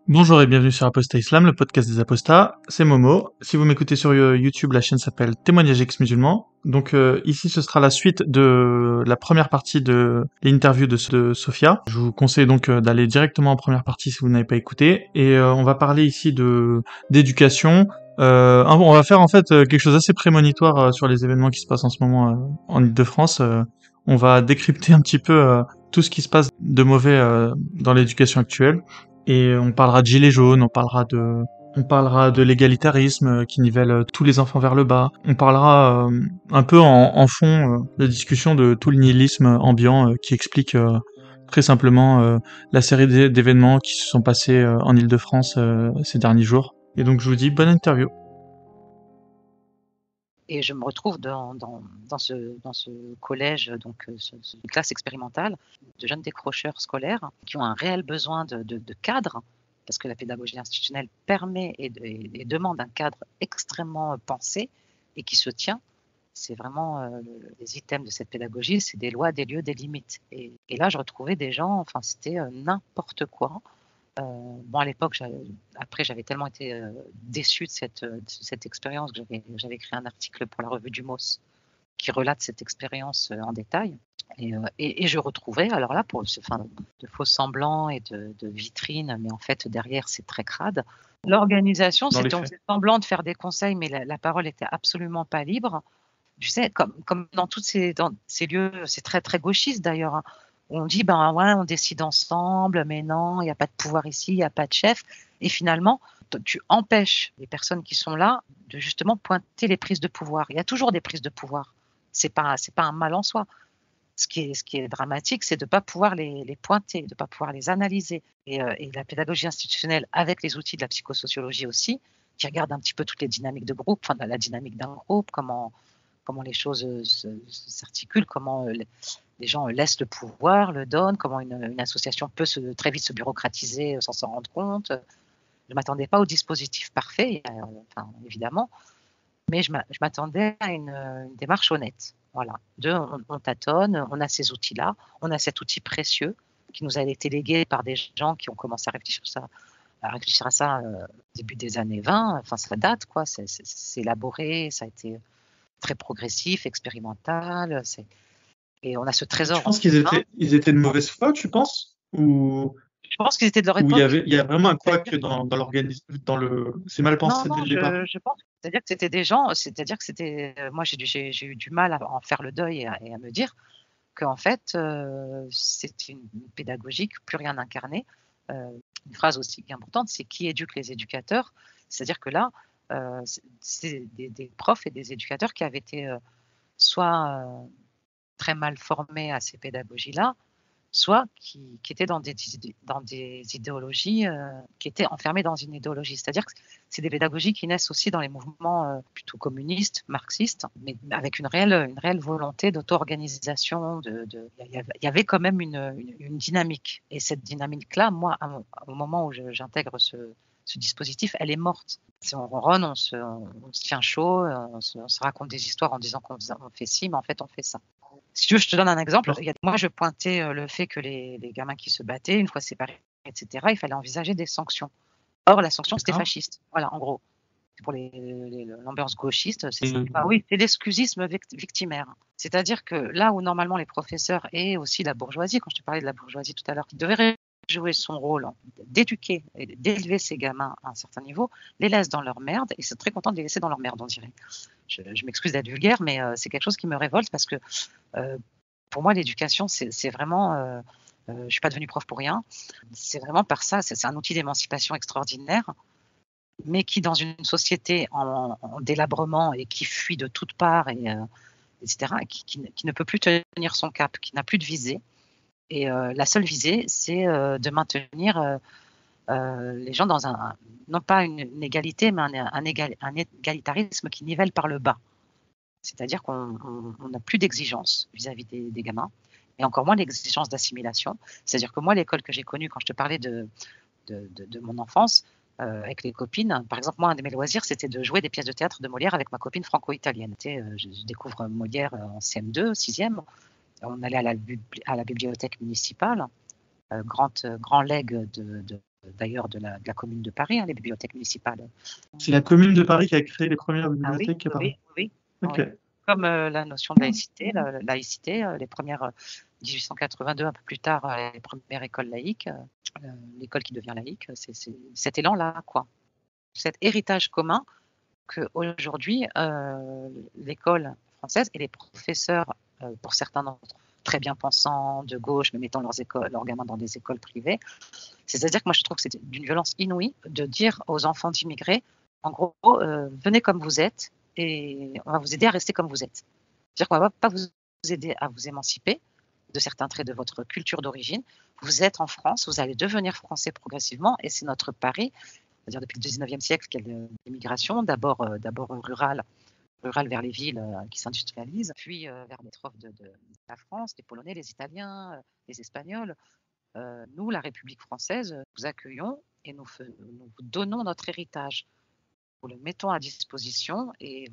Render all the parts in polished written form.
Bonjour et bienvenue sur Apostat Islam, le podcast des apostats. C'est Momo. Si vous m'écoutez sur YouTube, la chaîne s'appelle Témoignages ex-musulmans. Donc ici, ce sera la suite de la première partie de l'interview de Sophia. Je vous conseille donc d'aller directement en première partie si vous n'avez pas écouté. Et on va parler ici de d'éducation. On va faire en fait quelque chose d'assez prémonitoire sur les événements qui se passent en ce moment en Île-de-France. On va décrypter un petit peu tout ce qui se passe de mauvais dans l'éducation actuelle. Et on parlera de gilets jaunes, on parlera de l'égalitarisme qui nivelle tous les enfants vers le bas. On parlera un peu en fond de discussion de tout le nihilisme ambiant qui explique très simplement la série d'événements qui se sont passés en Île-de-France ces derniers jours. Et donc je vous dis bonne interview. Et je me retrouve dans ce collège, donc cette classe expérimentale de jeunes décrocheurs scolaires qui ont un réel besoin de cadre, parce que la pédagogie institutionnelle permet et demande un cadre extrêmement pensé et qui se tient. C'est vraiment les items de cette pédagogie, c'est des lois, des lieux, des limites. Et là, je retrouvais des gens, enfin, c'était n'importe quoi. Bon, à l'époque, après, j'avais tellement été déçue de cette expérience que j'avais écrit un article pour la revue du MOS qui relate cette expérience en détail. Et je retrouvais, alors là, de faux semblants et de vitrines, mais en fait, derrière, c'est très crade. L'organisation, Dans les on faits. faisait semblant de faire des conseils, mais la parole était absolument pas libre. Tu sais, comme dans dans ces lieux, c'est très, très gauchiste d'ailleurs, hein, où on dit, ben ouais, on décide ensemble, mais non, il n'y a pas de pouvoir ici, il n'y a pas de chef. Et finalement, tu empêches les personnes qui sont là de justement pointer les prises de pouvoir. Il y a toujours des prises de pouvoir. C'est pas un mal en soi. Ce qui est dramatique, c'est de ne pas pouvoir les pointer, de ne pas pouvoir les analyser. Et la pédagogie institutionnelle, avec les outils de la psychosociologie aussi, qui regarde un petit peu toutes les dynamiques de groupe, enfin la dynamique d'un groupe, comment les choses s'articulent, comment les gens laissent le pouvoir, le donnent, comment une association peut très vite se bureaucratiser sans s'en rendre compte. Je ne m'attendais pas au dispositif parfait, enfin, évidemment, mais je m'attendais à une démarche honnête. Voilà. On tâtonne, on a ces outils-là, on a cet outil précieux qui nous a été légué par des gens qui ont commencé à réfléchir à ça début des années 20. Enfin, ça date, quoi. C'est élaboré, ça a été très progressif, expérimental. Et on a ce Tu trésor penses entre les mains. ils étaient de mauvaise foi, tu penses? Je pense qu'ils étaient de leur Ou époque. il y a vraiment un couac C'est-à-dire, dans l'organisme, c'est mal non, pensé dès non, le départ? je pense. C'est-à-dire que c'était des gens, c'est-à-dire que c'était. Moi, j'ai eu du mal à en faire le deuil et à me dire qu'en fait, c'est une pédagogie que plus rien incarné. Une phrase aussi importante, c'est qui éduque les éducateurs. C'est-à-dire que là, c'est des profs et des éducateurs qui avaient été soit très mal formés à ces pédagogies-là, soit qui étaient dans des idéologies, qui étaient enfermés dans une idéologie. C'est-à-dire que c'est des pédagogies qui naissent aussi dans les mouvements plutôt communistes, marxistes, mais avec une réelle volonté d'auto-organisation. Il y avait quand même une dynamique. Et cette dynamique-là, moi, au moment où j'intègre ce dispositif, elle est morte. Si on ronronne, on se tient chaud, on se raconte des histoires en disant qu'on fait ci, mais en fait, on fait ça. Si tu veux, je te donne un exemple. Moi, je pointais le fait que les gamins qui se battaient, une fois séparés, etc., il fallait envisager des sanctions. Or, la sanction, c'était D'accord. fasciste. Voilà, en gros. Pour l'ambiance gauchiste, c'est ça. Ah oui, c'est l'exclusisme victimaire. C'est-à-dire que là où normalement les professeurs et aussi la bourgeoisie, quand je te parlais de la bourgeoisie tout à l'heure, qui devait jouer son rôle d'éduquer et d'élever ces gamins à un certain niveau, les laissent dans leur merde et c'est très content de les laisser dans leur merde, on dirait. Je m'excuse d'être vulgaire, mais c'est quelque chose qui me révolte parce que pour moi, l'éducation, c'est vraiment. Je ne suis pas devenue prof pour rien. C'est vraiment par ça. C'est un outil d'émancipation extraordinaire, mais qui, dans une société en délabrement et qui fuit de toutes parts, etc., qui ne peut plus tenir son cap, qui n'a plus de visée. Et la seule visée, c'est de maintenir les gens dans non pas une égalité, mais un égalitarisme qui nivelle par le bas. C'est-à-dire qu'on n'a plus d'exigence vis-à-vis des gamins, et encore moins d'exigence d'assimilation. C'est-à-dire que moi, l'école que j'ai connue, quand je te parlais de mon enfance, avec les copines, par exemple, moi, un de mes loisirs, c'était de jouer des pièces de théâtre de Molière avec ma copine franco-italienne. Je découvre Molière en CM2, 6e. On allait à la bibliothèque municipale, grand legs d'ailleurs de la Commune de Paris, les bibliothèques municipales. C'est la Commune de Paris qui a créé les premières Ah oui, bibliothèques à Paris. oui. Ok. Oui. Comme la notion de laïcité, les premières 1882, un peu plus tard, les premières écoles laïques, l'école qui devient laïque, c'est cet élan-là, quoi. Cet héritage commun qu'aujourd'hui, l'école française et les professeurs, pour certains d'entre eux, très bien pensants, de gauche, mais mettant leurs gamins dans des écoles privées. C'est-à-dire que moi, je trouve que c'est d'une violence inouïe de dire aux enfants d'immigrés, en gros, venez comme vous êtes et on va vous aider à rester comme vous êtes. C'est-à-dire qu'on ne va pas vous aider à vous émanciper de certains traits de votre culture d'origine. Vous êtes en France, vous allez devenir français progressivement et c'est notre pari, c'est-à-dire depuis le 19e siècle qu'il y a l'immigration, d'abord rurale vers les villes qui s'industrialisent, puis vers les métropoles de la France, les Polonais, les Italiens, les Espagnols. Nous, la République française, nous accueillons et nous vous donnons notre héritage. Nous le mettons à disposition et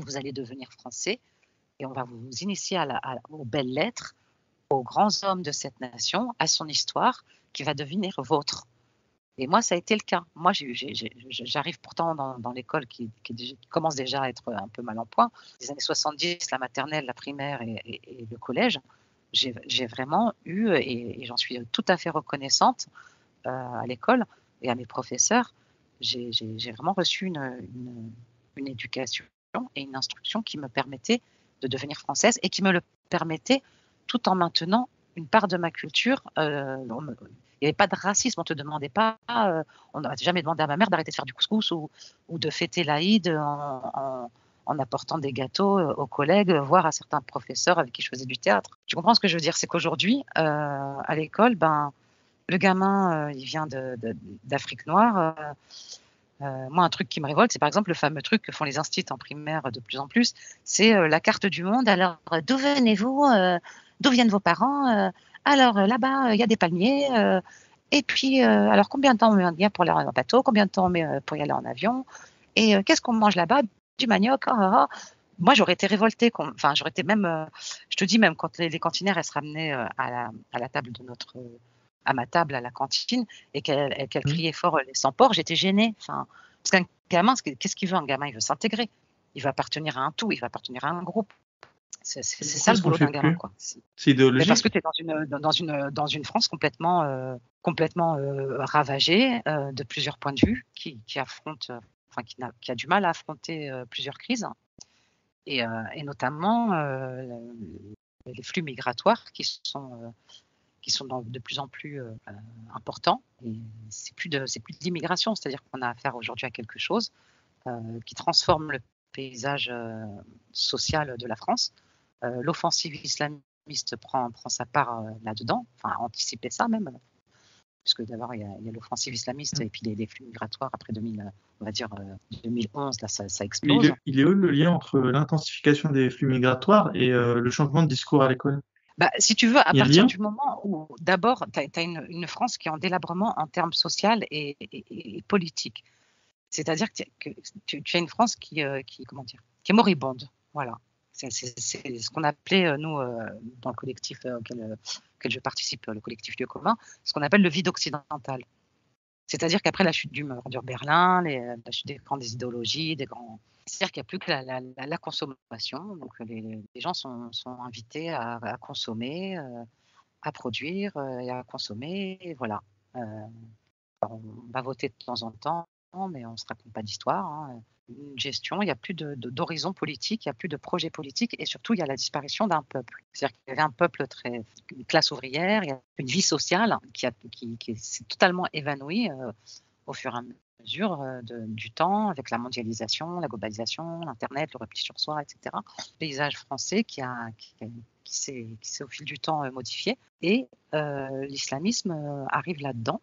vous allez devenir français et on va vous initier aux belles lettres, aux grands hommes de cette nation, à son histoire qui va devenir vôtre. Et moi, ça a été le cas. Moi, j'arrive pourtant dans l'école qui commence déjà à être un peu mal en point. Les années 70, la maternelle, la primaire et le collège, j'ai vraiment eu, et j'en suis tout à fait reconnaissante à l'école et à mes professeurs, j'ai vraiment reçu une éducation et une instruction qui me permettait de devenir française et qui me le permettait tout en maintenant une part de ma culture. Il n'y avait pas de racisme, on ne te demandait pas, on n'a jamais demandé à ma mère d'arrêter de faire du couscous ou de fêter l'Aïd en apportant des gâteaux aux collègues, voire à certains professeurs avec qui je faisais du théâtre. Tu comprends ce que je veux dire? C'est qu'aujourd'hui, à l'école, le gamin, il vient d'Afrique noire. Moi, un truc qui me révolte, c'est par exemple le fameux truc que font les instituts en primaire de plus en plus, c'est la carte du monde. Alors, d'où venez-vous? D'où viennent vos parents? Alors, là-bas, il y a des palmiers. Et puis, alors, combien de temps on met pour aller en bateau? Combien de temps on met pour y aller en avion? Et qu'est-ce qu'on mange là-bas? Du manioc. Moi, j'aurais été révoltée. Enfin, j'aurais été même, je te dis, même quand les cantinières, elles se ramenaient à la table à ma table à la cantine et qu'elle criait fort les sans-ports, j'étais gênée. Enfin, parce qu'un gamin, qu'est-ce qu'il veut un gamin? Il veut s'intégrer. Il veut appartenir à un tout, il veut appartenir à un groupe. C'est ça le boulot d'un gamin, quoi. C'est idéologique. Parce que tu es dans une France complètement ravagée de plusieurs points de vue, qui a du mal à affronter plusieurs crises, et notamment les flux migratoires qui sont de plus en plus importants. Et c'est plus de l'immigration, c'est-à-dire qu'on a affaire aujourd'hui à quelque chose qui transforme le paysage social de la France. L'offensive islamiste prend sa part là-dedans, enfin anticiper ça même, puisque d'abord il y a l'offensive islamiste et puis les flux migratoires après 2011, là ça explose. Il est où le lien entre l'intensification des flux migratoires et le changement de discours à l'école? Si tu veux, à partir du moment où, d'abord, tu as une France qui est en délabrement en termes social et politique. C'est-à-dire que tu as une France qui est moribonde. Voilà. C'est ce qu'on appelait, nous, dans le collectif auquel je participe, le collectif Lieu commun, ce qu'on appelle le vide occidental. C'est-à-dire qu'après la chute du mur de Berlin, la chute des grandes idéologies, c'est-à-dire qu'il n'y a plus que la consommation. Donc les gens sont invités à consommer, à produire et à consommer. Et voilà. On va voter de temps en temps, mais on ne se raconte pas d'histoire. Hein. Une gestion, il n'y a plus d'horizon politique, il n'y a plus de projet politique et surtout il y a la disparition d'un peuple. C'est-à-dire qu'il y avait un peuple une classe ouvrière, il y a une vie sociale qui s'est totalement évanouie au fur et à mesure du temps, avec la mondialisation, la globalisation, l'Internet, le repli sur soi, etc. Le paysage français qui s'est au fil du temps modifié et l'islamisme arrive là-dedans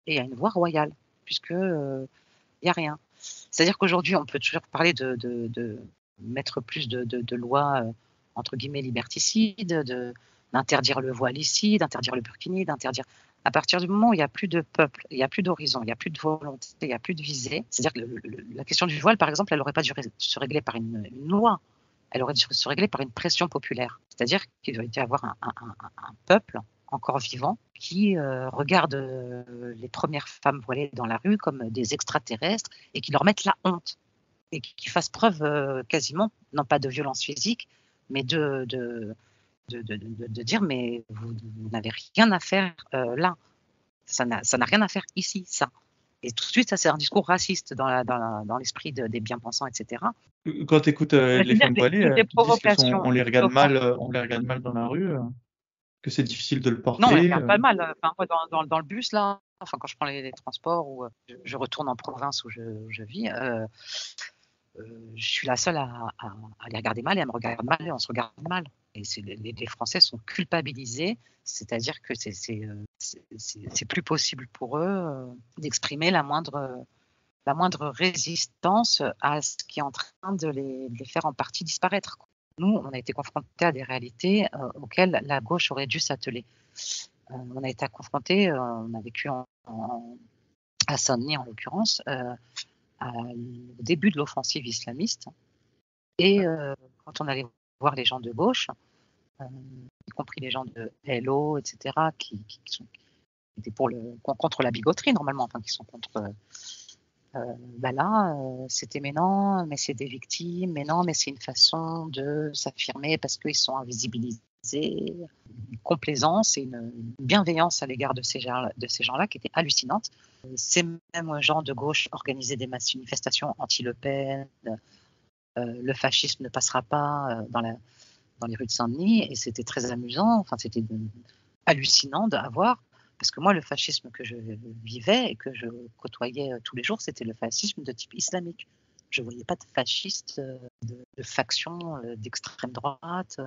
et a une voie royale, puisque il n'y a rien. C'est-à-dire qu'aujourd'hui, on peut toujours parler de mettre plus de lois, entre guillemets, liberticides, d'interdire le voile ici, d'interdire le burkini, d'interdire... À partir du moment où il n'y a plus de peuple, il n'y a plus d'horizon, il n'y a plus de volonté, il n'y a plus de visée, c'est-à-dire que la question du voile, par exemple, elle n'aurait pas dû se régler par une loi, elle aurait dû se régler par une pression populaire. C'est-à-dire qu'il doit y avoir un peuple encore vivants, qui regardent les premières femmes voilées dans la rue comme des extraterrestres et qui leur mettent la honte et qui fassent preuve quasiment, non pas de violence physique, mais de dire mais vous n'avez rien à faire là, ça n'a rien à faire ici, ça. Et tout de suite, ça c'est un discours raciste dans l'esprit des bien-pensants, etc. Quand tu écoutes les femmes voilées, Des ils disent provocations. on les regarde mal, on les regarde mal dans la rue, que c'est difficile de le Non, on les porter. regarde pas mal. Enfin, moi, dans le bus là, enfin quand je prends les transports ou je retourne en province où je vis, je suis la seule à les regarder mal et à me regarder mal et on se regarde mal. Et les Français sont culpabilisés, c'est-à-dire que c'est plus possible pour eux d'exprimer la moindre résistance à ce qui est en train de les faire en partie disparaître. Nous, on a été confrontés à des réalités auxquelles la gauche aurait dû s'atteler. On a été confrontés, on a vécu à Saint-Denis en l'occurrence, au début de l'offensive islamiste. Et quand on allait voir les gens de gauche, y compris les gens de LO, etc., qui étaient contre la bigoterie normalement, enfin qui sont contre... là, c'était mais non, mais c'est des victimes, mais non, mais c'est une façon de s'affirmer parce qu'ils sont invisibilisés, une complaisance et une bienveillance à l'égard de ces gens-là qui était hallucinante. Ces mêmes gens de gauche organisaient des manifestations anti-Le Pen, le fascisme ne passera pas dans les rues de Saint-Denis, et c'était très amusant, enfin c'était hallucinant à voir. Parce que moi, le fascisme que je vivais et que je côtoyais tous les jours, c'était le fascisme de type islamique. Je ne voyais pas de fascistes de factions d'extrême droite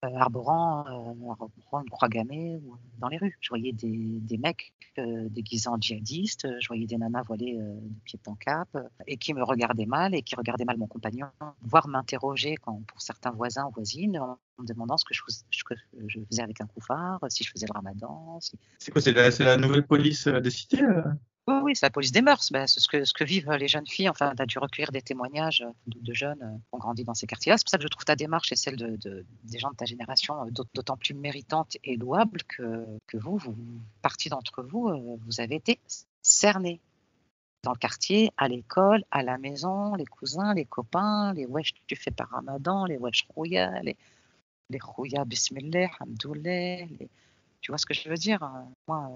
arborant une croix gammée dans les rues. Je voyais des mecs déguisés en djihadistes, je voyais des nanas voilées de pied en cap et qui me regardaient mal et qui regardaient mal mon compagnon, voire m'interroger pour certains voisins ou voisines en me demandant ce que je faisais avec un koufar, si je faisais le ramadan. C'est quoi, c'est la nouvelle police des cités Oui, c'est la police des mœurs. Ben, c'est ce que vivent les jeunes filles. Enfin, tu as dû recueillir des témoignages de jeunes qui ont grandi dans ces quartiers-là. C'est pour ça que je trouve ta démarche et celle des gens de ta génération d'autant plus méritante et louable que vous, partie d'entre vous, vous avez été cernés dans le quartier, à l'école, à la maison, les cousins, les copains, les wesh tu fais par Ramadan, les wesh rouya, les rouya bismillah, hamdoulah. Tu vois ce que je veux dire? Moi,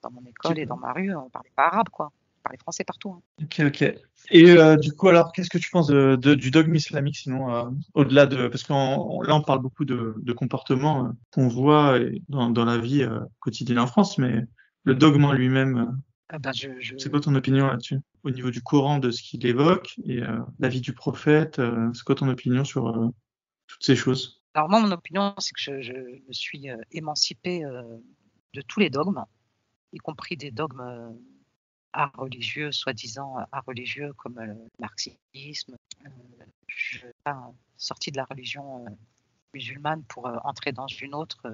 dans mon école et dans ma rue, on parlait pas arabe, quoi. On parlait français partout. Hein. Ok. Et du coup, alors, qu'est-ce que tu penses du dogme islamique, sinon, au-delà de... Parce là, on parle beaucoup de comportements qu'on voit dans la vie quotidienne en France, mais le dogme en lui-même, c'est quoi ton opinion là-dessus? Au niveau du Coran, de ce qu'il évoque, et la vie du prophète, c'est quoi ton opinion sur toutes ces choses? Alors moi, mon opinion, c'est que je me suis émancipée de tous les dogmes, y compris des dogmes art religieux, soi-disant art religieux comme le marxisme. Je suis pas sortie de la religion musulmane pour entrer dans une autre,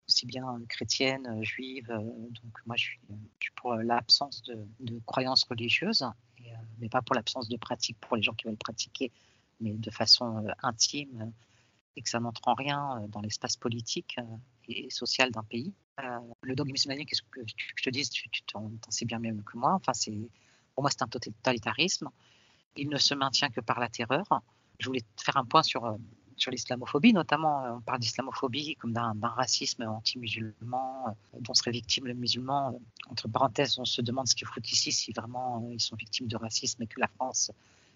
aussi bien chrétienne, juive. Donc moi, je suis pour l'absence de croyances religieuses, mais pas pour l'absence de pratique pour les gens qui veulent pratiquer, mais de façon intime et que ça n'entre en rien dans l'espace politique et social d'un pays. Le dogme islamique, qu'est-ce que je te dis, tu t'en sais bien mieux que moi. Enfin, pour moi, c'est un totalitarisme. Il ne se maintient que par la terreur. Je voulais faire un point sur l'islamophobie, notamment. On parle d'islamophobie comme d'un racisme anti-musulman dont serait victime le musulman. Entre parenthèses, on se demande ce qu'ils foutent ici, si vraiment ils sont victimes de racisme et que la France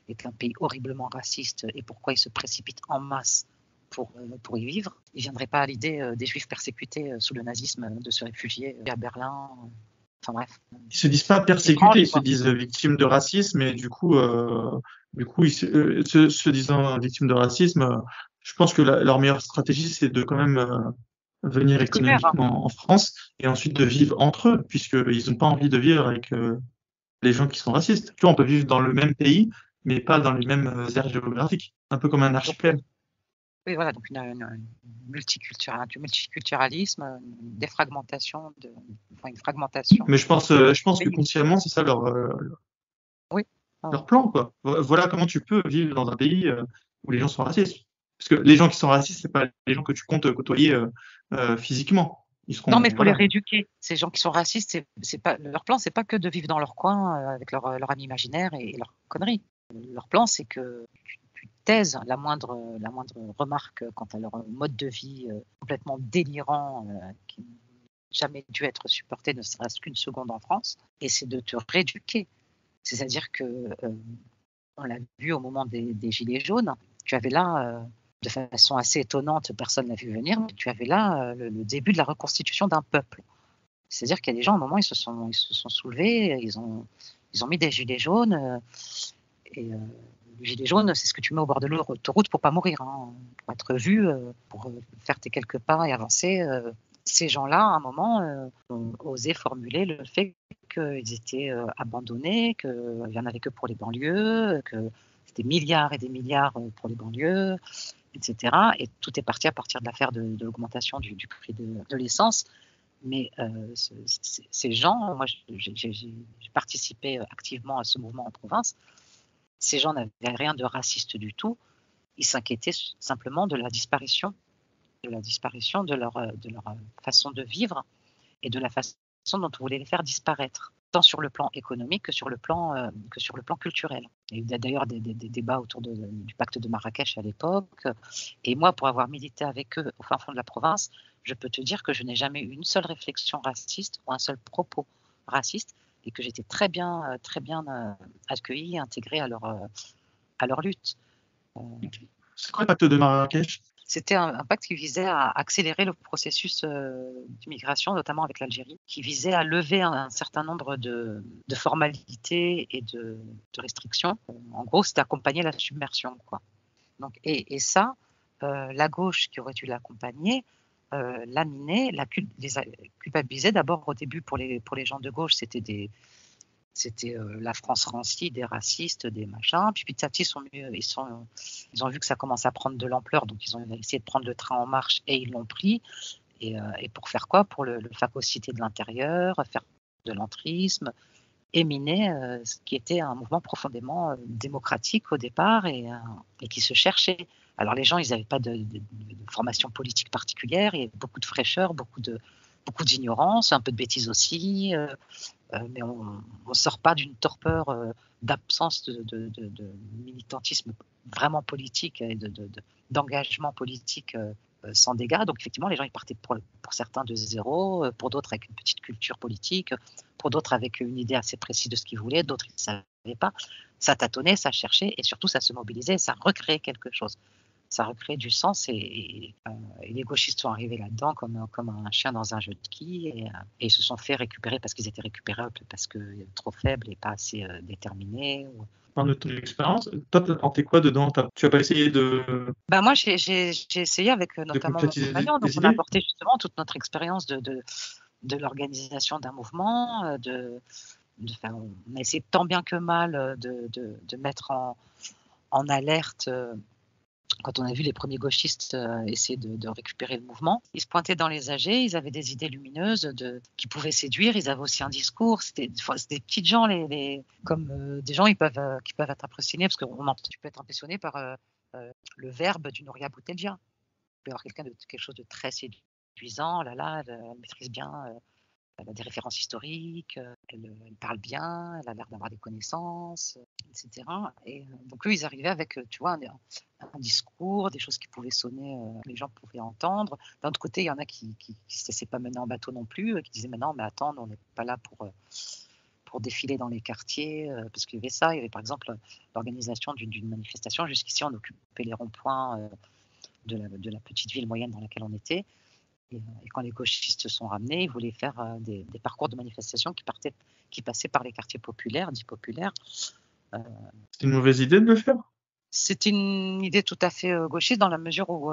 est un pays horriblement raciste et pourquoi ils se précipitent en masse pour y vivre. Il ne viendrait pas à l'idée des juifs persécutés sous le nazisme de se réfugier à Berlin. Enfin bref. Ils se disent pas persécutés, ils se disent victimes de racisme, et du coup, ils se disant victimes de racisme, je pense que leur meilleure stratégie, c'est de quand même venir économiquement en France et ensuite de vivre entre eux, puisqu'ils n'ont pas envie de vivre avec les gens qui sont racistes. Tu vois, on peut vivre dans le même pays, mais pas dans les mêmes aires géographiques, un peu comme un archipel. Oui, voilà, donc un multiculturalisme, une défragmentation, une fragmentation. Mais je pense que consciemment, c'est ça leur plan, quoi. Voilà comment tu peux vivre dans un pays où les gens sont racistes. Parce que les gens qui sont racistes, c'est pas les gens que tu comptes côtoyer physiquement. Ils seront, Non, mais il faut les voilà. rééduquer. Ces gens qui sont racistes, c'est pas leur plan, c'est pas que de vivre dans leur coin avec leur ami imaginaire et leurs conneries. Leur plan, c'est que tu taises la moindre remarque quant à leur mode de vie complètement délirant qui n'a jamais dû être supporté ne serait-ce qu'une seconde en France, et c'est de te rééduquer. C'est-à-dire que on l'a vu au moment des Gilets jaunes, tu avais là, de façon assez étonnante, personne ne l'a vu venir, mais tu avais là le début de la reconstitution d'un peuple. C'est-à-dire qu'il y a des gens, à un moment, ils se sont soulevés, ils ont mis des gilets jaunes, et le gilet jaune, c'est ce que tu mets au bord de l'autoroute pour pas mourir, hein, pour être vu, pour faire tes quelques pas et avancer. Ces gens-là, à un moment, ont osé formuler le fait qu'ils étaient abandonnés, qu'il n'y en avait que pour les banlieues, que c'était milliards et des milliards pour les banlieues, etc. Et tout est parti à partir de l'affaire de l'augmentation du prix de l'essence. Mais ces gens, moi j'ai participé activement à ce mouvement en province, ces gens n'avaient rien de raciste du tout, ils s'inquiétaient simplement de la disparition de leur façon de vivre et de la façon dont on voulait les faire disparaître, tant sur le plan économique que sur le plan culturel. Il y a eu d'ailleurs des débats autour du pacte de Marrakech à l'époque. Et moi, pour avoir milité avec eux au fin fond de la province, je peux te dire que je n'ai jamais eu une seule réflexion raciste ou un seul propos raciste, et que j'étais très bien accueillie et intégrée à leur lutte. C'est quoi le pacte de Marrakech? C'était un pacte qui visait à accélérer le processus d'immigration, notamment avec l'Algérie, qui visait à lever un certain nombre de formalités et de restrictions. En gros, c'était accompagner la submersion, quoi. Donc, et ça, la gauche qui aurait dû l'accompagner, l'a miné, les a culpabilisés. D'abord, au début, pour les gens de gauche, c'était la France rancie, des racistes, des machins. Puis petit à petit, ils ont vu que ça commence à prendre de l'ampleur, donc ils ont essayé de prendre le train en marche et ils l'ont pris. Et pour faire quoi? Pour le phagocyter de l'intérieur, faire de l'entrisme, éminer ce qui était un mouvement profondément démocratique au départ et qui se cherchait. Alors les gens, ils n'avaient pas de formation politique particulière, il y avait beaucoup de fraîcheur, beaucoup d'ignorance, un peu de bêtises aussi, mais on ne sort pas d'une torpeur d'absence de militantisme vraiment politique et d'engagement politique sans dégâts. Donc effectivement, les gens ils partaient pour certains de zéro, pour d'autres avec une petite culture politique, pour d'autres avec une idée assez précise de ce qu'ils voulaient, d'autres ils ne savaient pas. Ça tâtonnait, ça cherchait et surtout ça se mobilisait, ça recréait quelque chose. Ça recrée du sens et les gauchistes sont arrivés là-dedans comme un chien dans un jeu de quilles et ils se sont fait récupérer parce qu'ils étaient récupérables, parce que trop faibles et pas assez déterminés. Parle de ton expérience. Toi, t'as tenté quoi dedans? Tu as pas essayé de Moi, j'ai essayé avec notamment mon concrétiser compagnon, donc des on a idées? apporté justement toute notre expérience de l'organisation d'un mouvement, on a essayé tant bien que mal de mettre en alerte quand on a vu les premiers gauchistes essayer de récupérer le mouvement. Ils se pointaient dans les AG, ils avaient des idées lumineuses qui pouvaient séduire, ils avaient aussi un discours. C'était des petites gens, comme des gens qui peuvent être impressionnés, parce que tu peux être impressionné par le verbe d'une Nouria Bouteldia. Tu peux avoir quelque chose de très séduisant, elle maîtrise bien, elle a des références historiques, elle parle bien, elle a l'air d'avoir des connaissances, etc. Et donc eux, ils arrivaient avec, tu vois, un discours, des choses qui pouvaient sonner, les gens pouvaient entendre. D'un autre côté, il y en a qui ne se laissaient pas mener en bateau non plus, qui disaient mais non, mais attends, on n'est pas là pour défiler dans les quartiers, parce qu'il y avait ça. Il y avait par exemple l'organisation d'une manifestation. Jusqu'ici, on occupait les ronds-points de la petite ville moyenne dans laquelle on était. Et quand les gauchistes se sont ramenés, ils voulaient faire des parcours de manifestation qui passaient par les quartiers populaires, dits populaires. C'est une mauvaise idée de le faire? C'est une idée tout à fait gauchiste dans la mesure où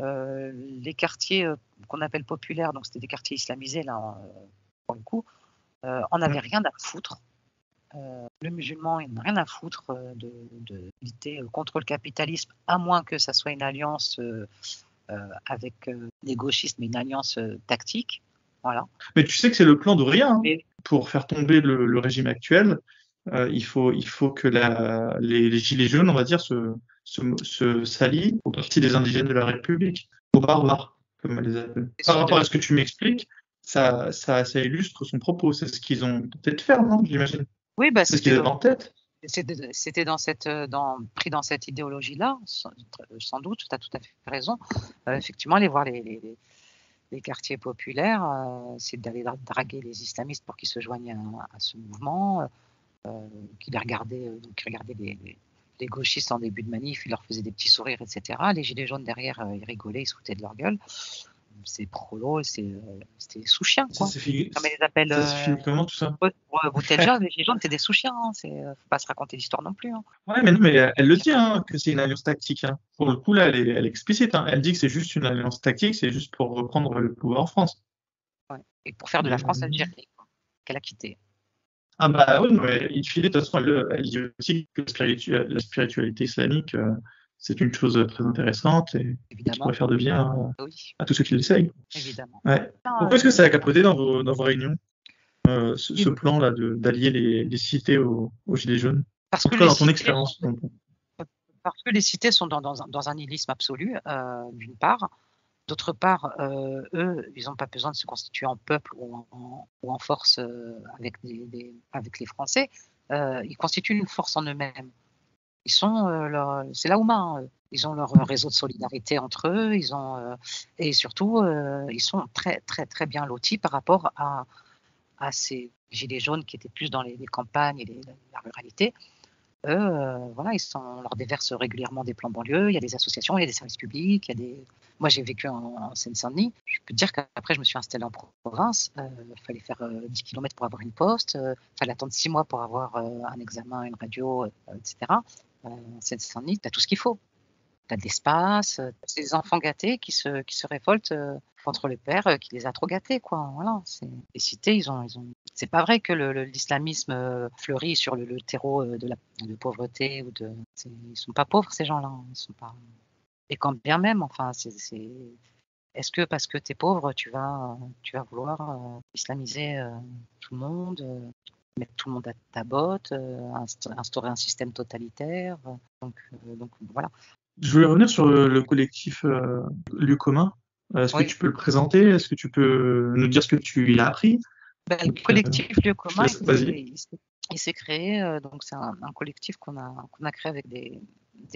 les quartiers qu'on appelle populaires, donc c'était des quartiers islamisés là, pour le coup, en avaient rien à foutre. Le musulman, il n'a rien à foutre de lutter contre le capitalisme, à moins que ça soit une alliance avec les gauchistes, mais une alliance tactique. Voilà. Mais tu sais que c'est le plan de rien. Hein. Mais Pour faire tomber le régime actuel, il faut que les gilets jaunes, on va dire, se s'allient au parti des indigènes de la République, aux barbares. comme elle les appelle. C'est Par sûr rapport à ce que tu m'expliques, ça illustre son propos. C'est ce qu'ils ont peut-être fait, non, j'imagine. Oui, bah, C'est ce qu'ils avaient en tête. c'était pris dans cette idéologie-là, sans doute, tu as tout à fait raison. Effectivement, aller voir les quartiers populaires, c'est d'aller draguer les islamistes pour qu'ils se joignent à ce mouvement, qu'ils regardaient, les gauchistes en début de manif, ils leur faisaient des petits sourires, etc. Les gilets jaunes derrière, ils rigolaient, ils se foutaient de leur gueule. C'est prolo, c'était sous-chiens, Ça quoi. s'est fini, Comme ils les appellent, ça se finit comment tout ça? Boutelja, les gilets jaunes, c'est des sous-chiens, hein. Faut pas se raconter d'histoire non plus, hein. Ouais, mais non, mais elle le dit, hein, que c'est une alliance tactique, hein. Pour le coup, là, elle est explicite, hein. Elle dit que c'est juste une alliance tactique, c'est juste pour reprendre le pouvoir en France. Ouais. Et pour faire de la France Algérie, qu'elle a quitté. Ah bah oui, mais il file, de toute façon, elle dit aussi que la spiritualité islamique, c'est une chose très intéressante et qui pourrait faire de bien Oui, à tous ceux qui l'essayent. évidemment. Ouais. Non, Pourquoi est-ce que ça a capoté dans vos réunions, ce plan-là d'allier les cités aux Gilets jaunes? parce En que tout cas, les dans ton cités, expérience. parce que les cités sont dans un nihilisme absolu, d'une part. D'autre part, eux, ils n'ont pas besoin de se constituer en peuple ou en force avec les Français. Ils constituent une force en eux-mêmes. Ils sont c'est la Oumma, hein. Ils ont leur réseau de solidarité entre eux. Et surtout, ils sont très très très bien lotis par rapport à ces gilets jaunes qui étaient plus dans les campagnes et la ruralité. Eux, voilà, on leur déverse régulièrement des plans banlieue, il y a des associations, il y a des services publics, moi j'ai vécu en Seine-Saint-Denis, je peux te dire qu'après je me suis installée en province, il fallait faire 10 km pour avoir une poste, fallait attendre 6 mois pour avoir un examen, une radio, etc. En Seine-Saint-Denis, tu as tout ce qu'il faut. Tu as de l'espace, c'est des enfants gâtés qui se révoltent contre le père qui les a trop gâtés, quoi. Voilà, les cités, ils ont. C'est pas vrai que l'islamisme fleurit sur le terreau de pauvreté ils sont pas pauvres ces gens-là, hein. Ils sont pas. Et quand bien même, enfin, est-ce que parce que tu es pauvre, tu vas vouloir islamiser tout le monde, mettre tout le monde à ta botte, instaurer un système totalitaire, donc voilà. Je voulais revenir sur le collectif Lieu commun. Est-ce que Oui. tu peux le présenter? Est-ce que tu peux nous dire ce que tu y as appris? Le collectif Lieu commun, Vas-y. il s'est créé, donc c'est un collectif qu'on a créé avec des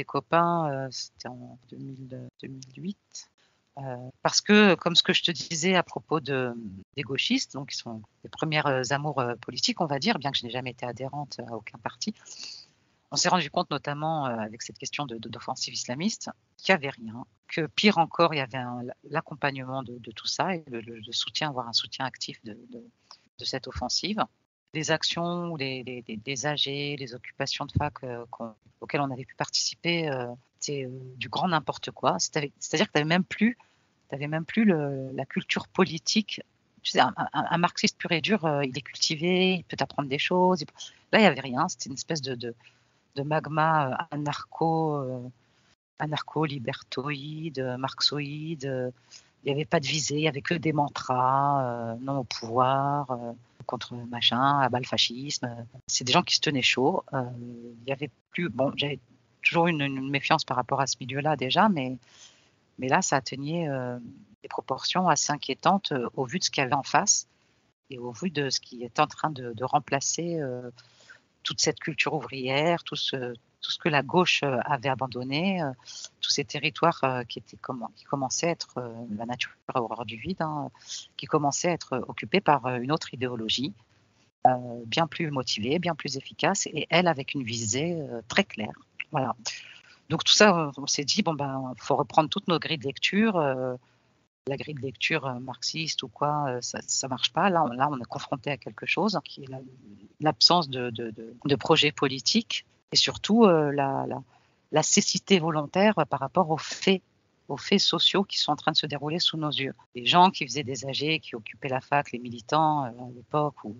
copains, c'était en 2008. Parce que, comme ce que je te disais à propos des gauchistes, donc ils sont les premières amours politiques, on va dire, bien que je n'ai jamais été adhérente à aucun parti, on s'est rendu compte notamment avec cette question d'offensive islamiste qu'il n'y avait rien, que pire encore, il y avait l'accompagnement de tout ça et le soutien, voire un soutien actif de cette offensive. Les actions, les AG, les occupations de fac auxquelles on avait pu participer, c'était du grand n'importe quoi. C'est-à-dire que tu n'avais même plus la culture politique. Tu sais, un marxiste pur et dur, il est cultivé, il peut t'apprendre des choses. Là, il n'y avait rien. C'était une espèce de magma anarcho-libertoïde, marxoïde. Il n'y avait pas de visée, il n'y avait que des mantras, non au pouvoir, contre machin, abat le fascisme. C'est des gens qui se tenaient chaud. Il y avait plus. Bon, j'avais toujours une méfiance par rapport à ce milieu-là déjà, mais là, ça atteignait des proportions assez inquiétantes au vu de ce qu'il y avait en face et au vu de ce qui est en train de remplacer toute cette culture ouvrière, tout ce que la gauche avait abandonné, tous ces territoires qui commençaient à être la nature à horreur du vide, hein, qui commençaient à être occupés par une autre idéologie, bien plus motivée, bien plus efficace, et elle avec une visée très claire. Voilà. Donc tout ça, on s'est dit, faut reprendre toutes nos grilles de lecture. La grille de lecture marxiste ou quoi, ça marche pas. Là, on est confronté à quelque chose qui est l'absence de projet politique et surtout la cécité volontaire par rapport aux faits sociaux qui sont en train de se dérouler sous nos yeux. Les gens qui faisaient des AG, qui occupaient la fac, les militants à l'époque où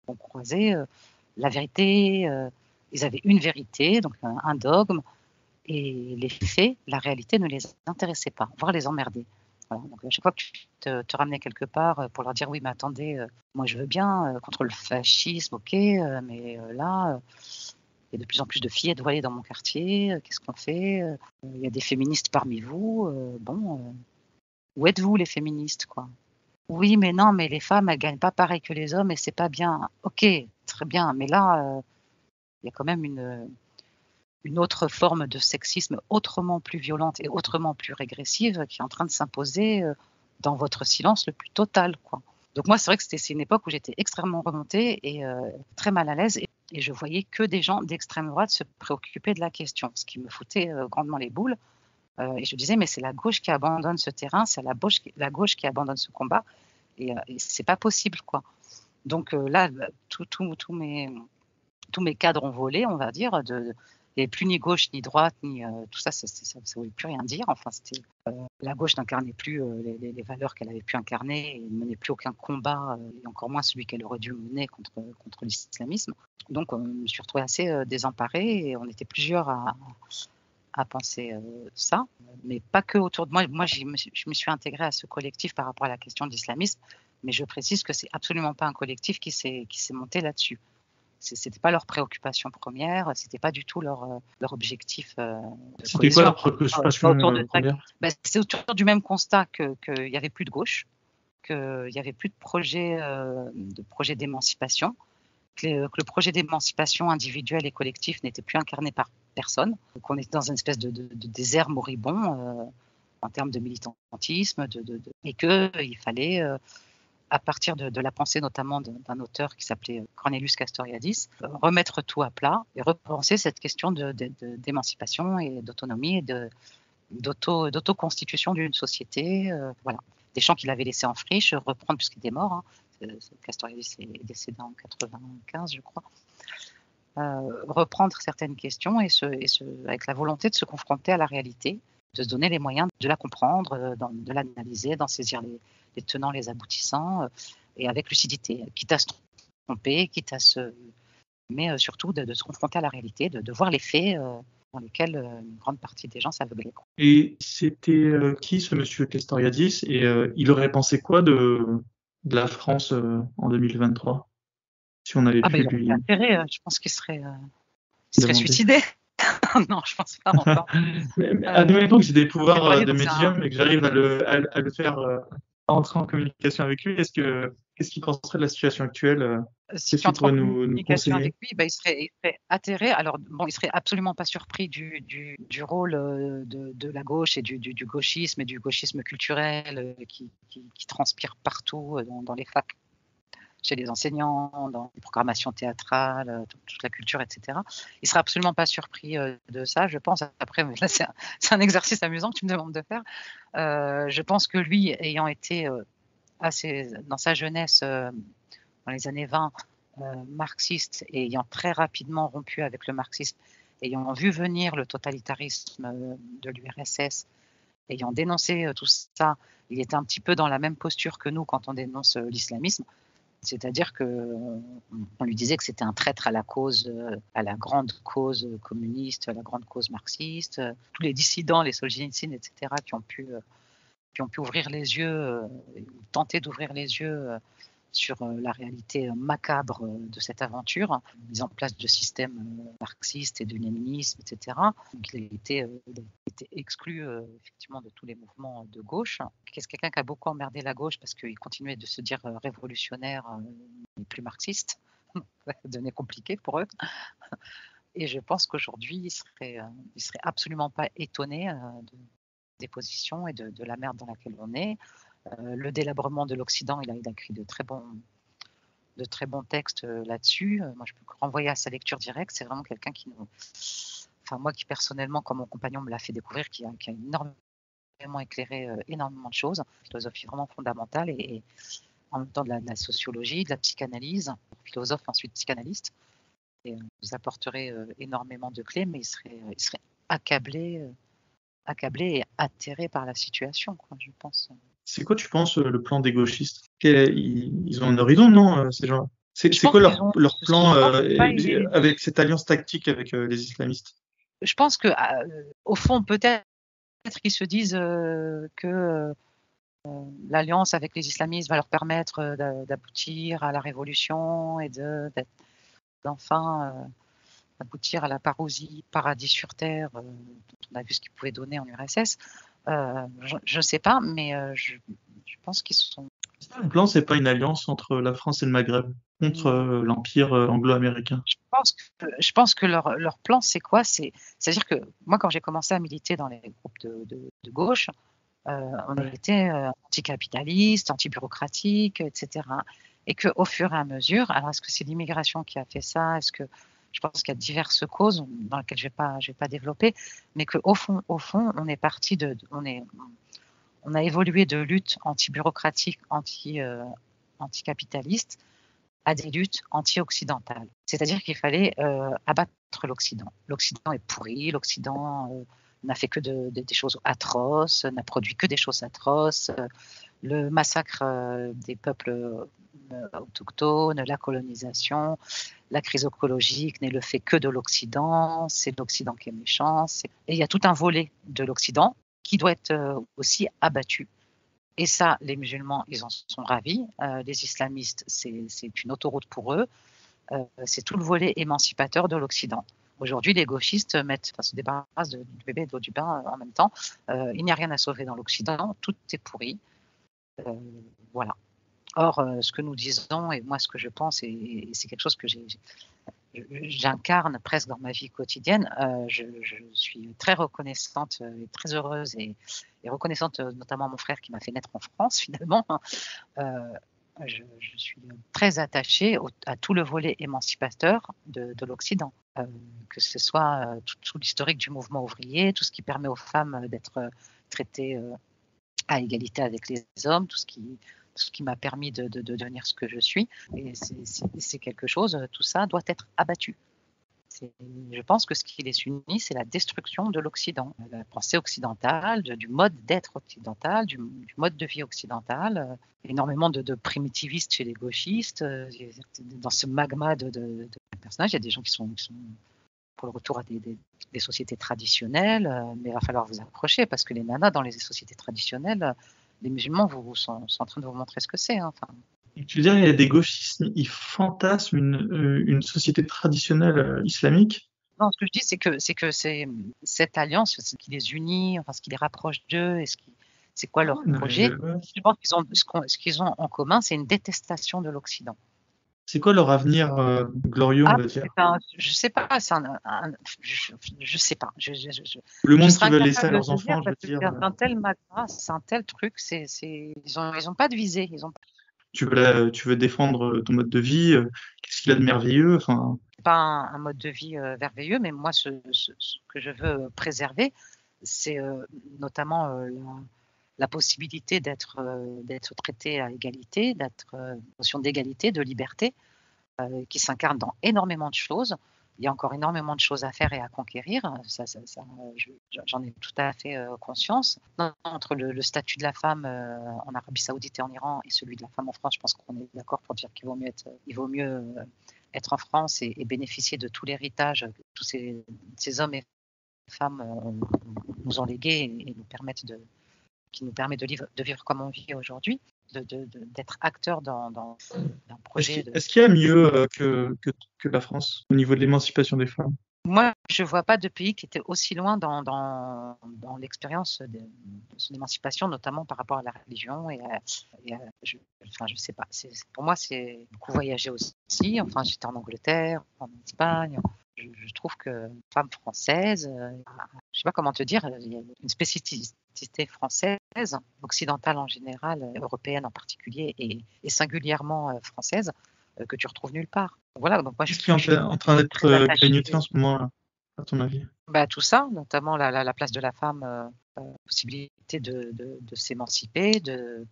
on croisait, la vérité, ils avaient une vérité, donc un dogme, et les faits, la réalité ne les intéressait pas, voire les emmerdait. Voilà. Donc à chaque fois que tu te ramenais quelque part pour leur dire oui mais attendez, moi je veux bien contre le fascisme, ok, mais là il y a de plus en plus de fillettes voilées dans mon quartier, qu'est-ce qu'on fait? Il y a des féministes parmi vous, bon, Où êtes-vous les féministes, quoi? Oui, mais non, mais les femmes, elles gagnent pas pareil que les hommes et c'est pas bien. OK, très bien, mais là, il y a quand même une autre forme de sexisme autrement plus violente et autrement plus régressive qui est en train de s'imposer dans votre silence le plus total, quoi. Donc moi, c'est vrai que c'est une époque où j'étais extrêmement remontée et très mal à l'aise et je voyais que des gens d'extrême droite se préoccuper de la question, ce qui me foutait grandement les boules. Et je disais, mais c'est la gauche qui abandonne ce terrain, c'est la gauche qui abandonne ce combat et c'est pas possible, quoi. Donc là, tous mes cadres ont volé, on va dire. Il n'y avait plus ni gauche ni droite, ni tout ça, ça ne voulait plus rien dire. Enfin, la gauche n'incarnait plus les valeurs qu'elle avait pu incarner et ne menait plus aucun combat, et encore moins celui qu'elle aurait dû mener contre l'islamisme. Donc, je me suis retrouvée assez désemparée et on était plusieurs à penser ça, mais pas que autour de moi. Moi, je me suis intégrée à ce collectif par rapport à la question de l'islamisme, mais je précise que c'est absolument pas un collectif qui s'est monté là-dessus. C'était pas leur préoccupation première, c'était pas du tout leur objectif de C'était quoi cohésion. leur préoccupation première? C'est autour du même constat qu'il y avait plus de gauche, qu'il y avait plus de projet d'émancipation, que le projet d'émancipation individuelle et collectif n'était plus incarné par personne, qu'on était dans une espèce de désert moribond en termes de militantisme, et qu'il fallait à partir de la pensée notamment d'un auteur qui s'appelait Cornelius Castoriadis, remettre tout à plat et repenser cette question d'émancipation et d'autonomie et d'autoconstitution d'une société. Voilà. Des champs qu'il avait laissés en friche, reprendre puisqu'il était mort. Hein. Castoriadis est décédé en 95, je crois. Reprendre certaines questions et avec la volonté de se confronter à la réalité, de se donner les moyens de la comprendre, de l'analyser, d'en saisir les tenants, les aboutissants, et avec lucidité, quitte à se tromper, mais surtout de se confronter à la réalité, de voir les faits dans lesquels une grande partie des gens s'aveuglaient. Et c'était qui ce monsieur Castoriadis et il aurait pensé quoi de la France en 2023 si on avait pu il aurait lui intérêt, je pense qu'il serait suicidé. Non, je pense pas encore. Admettons que j'ai des pouvoirs de dans médium et que j'arrive à le faire entrer en communication avec lui, qu'est-ce qu'il penserait de la situation actuelle Si Qu'est-ce tu qu'il entres en pourrait nous communication conseiller? avec lui, il serait atterré. Alors, bon, il serait absolument pas surpris du rôle de la gauche et du gauchisme et du gauchisme culturel qui transpire partout dans les facs, chez les enseignants, dans les programmations théâtrales, toute la culture, etc. Il serait absolument pas surpris de ça, je pense. Après, là, c'est un exercice amusant que tu me demandes de faire. Je pense que lui, ayant été dans sa jeunesse, dans les années 20, marxiste et ayant très rapidement rompu avec le marxisme, ayant vu venir le totalitarisme de l'URSS, ayant dénoncé tout ça, il était un petit peu dans la même posture que nous quand on dénonce l'islamisme. C'est-à-dire qu'on lui disait que c'était un traître à la cause, à la grande cause communiste, à la grande cause marxiste. Tous les dissidents, les Solzhenitsyn, etc., qui ont pu ouvrir les yeux, tenter d'ouvrir les yeux sur la réalité macabre de cette aventure, mise en place de systèmes marxistes et de léninisme, etc. Donc il a été exclu effectivement de tous les mouvements de gauche. C'est quelqu'un qui a beaucoup emmerdé la gauche parce qu'il continuait de se dire révolutionnaire mais plus marxiste. Ça devenait compliqué pour eux. Et je pense qu'aujourd'hui, il serait absolument pas étonné des positions et de la merde dans laquelle on est. Le délabrement de l'Occident, il a écrit de très bons textes là-dessus. Moi, je peux renvoyer à sa lecture directe. C'est vraiment quelqu'un moi qui personnellement, comme mon compagnon me l'a fait découvrir, qui a énormément éclairé énormément de choses. Une philosophie vraiment fondamentale et en même temps de la sociologie, de la psychanalyse. Philosophe, ensuite psychanalyste. Et vous apporterez énormément de clés, mais il serait accablé et atterré par la situation, quoi, je pense. C'est quoi, tu penses, le plan des gauchistes? Ils ont un horizon, non, ces gens-là? C'est quoi leur plan avec cette alliance tactique avec les islamistes? Je pense que au fond, peut-être qu'ils se disent que l'alliance avec les islamistes va leur permettre d'aboutir à la révolution et d'enfin aboutir à la paradis sur terre dont on a vu ce qu'ils pouvaient donner en URSS. Je ne sais pas, mais je pense qu'ils sont. Le plan, c'est pas une alliance entre la France et le Maghreb contre l'empire anglo-américain. Je pense que leur plan, c'est quoi? C'est-à-dire que moi, quand j'ai commencé à militer dans les groupes de gauche, on Ouais. était anticapitaliste, anti-bureaucratique, etc. Et qu'au fur et à mesure, alors est-ce que c'est l'immigration qui a fait ça? Est-ce que je pense qu'il y a diverses causes dans lesquelles je vais pas développer, mais qu'au fond, on est parti on a évolué de lutte anti-bureaucratique, anticapitaliste à des luttes anti-occidentales. C'est-à-dire qu'il fallait abattre l'Occident. L'Occident est pourri, l'Occident n'a fait que des choses atroces, n'a produit que des choses atroces. Le massacre des peuples autochtones, la colonisation, la crise écologique n'est le fait que de l'Occident, c'est l'Occident qui est méchant. Et il y a tout un volet de l'Occident qui doit être aussi abattu. Et ça, les musulmans, ils en sont ravis. Les islamistes, c'est une autoroute pour eux. C'est tout le volet émancipateur de l'Occident. Aujourd'hui, les gauchistes se débarrassent du bébé et de l'eau du bain en même temps. Il n'y a rien à sauver dans l'Occident, tout est pourri. Voilà. Or, ce que nous disons, et moi ce que je pense, et c'est quelque chose que j'incarne presque dans ma vie quotidienne, je suis très reconnaissante et très heureuse et reconnaissante notamment à mon frère qui m'a fait naître en France finalement. Je suis très attachée à tout le volet émancipateur de l'Occident, que ce soit tout l'historique du mouvement ouvrier, tout ce qui permet aux femmes d'être traitées à égalité avec les hommes, tout ce qui m'a permis de devenir ce que je suis. Et c'est quelque chose, tout ça doit être abattu. Je pense que ce qui les unit, c'est la destruction de l'Occident, la pensée occidentale, du mode d'être occidental, du mode de vie occidental. Énormément de primitivistes chez les gauchistes. Dans ce magma de personnages, il y a des gens qui sont pour le retour à des sociétés traditionnelles, mais il va falloir vous accrocher parce que les nanas dans les sociétés traditionnelles, les musulmans sont en train de vous montrer ce que c'est. Hein. Enfin, Tu veux dire, il y a des gauchistes, ils fantasment une société traditionnelle islamique. non, ce que je dis, c'est que cette alliance, ce qui les unit, enfin, ce qui les rapproche d'eux, c'est quoi leur Non, projet. ouais. Je pense qu'ils ont ce qu'ils ont en commun, c'est une détestation de l'Occident. C'est quoi leur avenir glorieux, on Ah, va dire? je sais pas, je sais pas. Le Je monde qu'ils serais veulent laisser à incapable de leurs te dire enfants, je veux parce que dire. c'est un tel magma, c'est un tel truc, ils ont pas de visée, ils ont Tu veux défendre ton mode de vie, qu'est-ce qu'il a de merveilleux? Enfin, pas un mode de vie merveilleux, mais moi, ce que je veux préserver, c'est notamment la possibilité d'être traité à égalité, d'être notion d'égalité, de liberté, qui s'incarne dans énormément de choses. Il y a encore énormément de choses à faire et à conquérir. Ça, j'en ai tout à fait conscience. Entre le statut de la femme en Arabie Saoudite et en Iran et celui de la femme en France, je pense qu'on est d'accord pour dire qu'il vaut mieux être en France et bénéficier de tout l'héritage que tous ces hommes et femmes nous ont légué et qui nous permet de vivre comme on vit aujourd'hui, d'être acteur dans un projet de. est-ce qu'il y a mieux que la France au niveau de l'émancipation des femmes? Moi, je ne vois pas de pays qui était aussi loin dans l'expérience de son émancipation, notamment par rapport à la religion. Enfin, je sais pas. Pour moi, c'est beaucoup voyager aussi. Enfin, j'étais en Angleterre, en Espagne. Je trouve que femme française, je sais pas comment te dire, il y a une spécificité française, occidentale en général, européenne en particulier, et singulièrement française, que tu retrouves nulle part. Voilà, donc moi Qu'est-ce qui est je suis en train d'être très attachée. grignoté en ce moment, à ton avis? Bah, tout ça, notamment la place de la femme, possibilité de s'émanciper,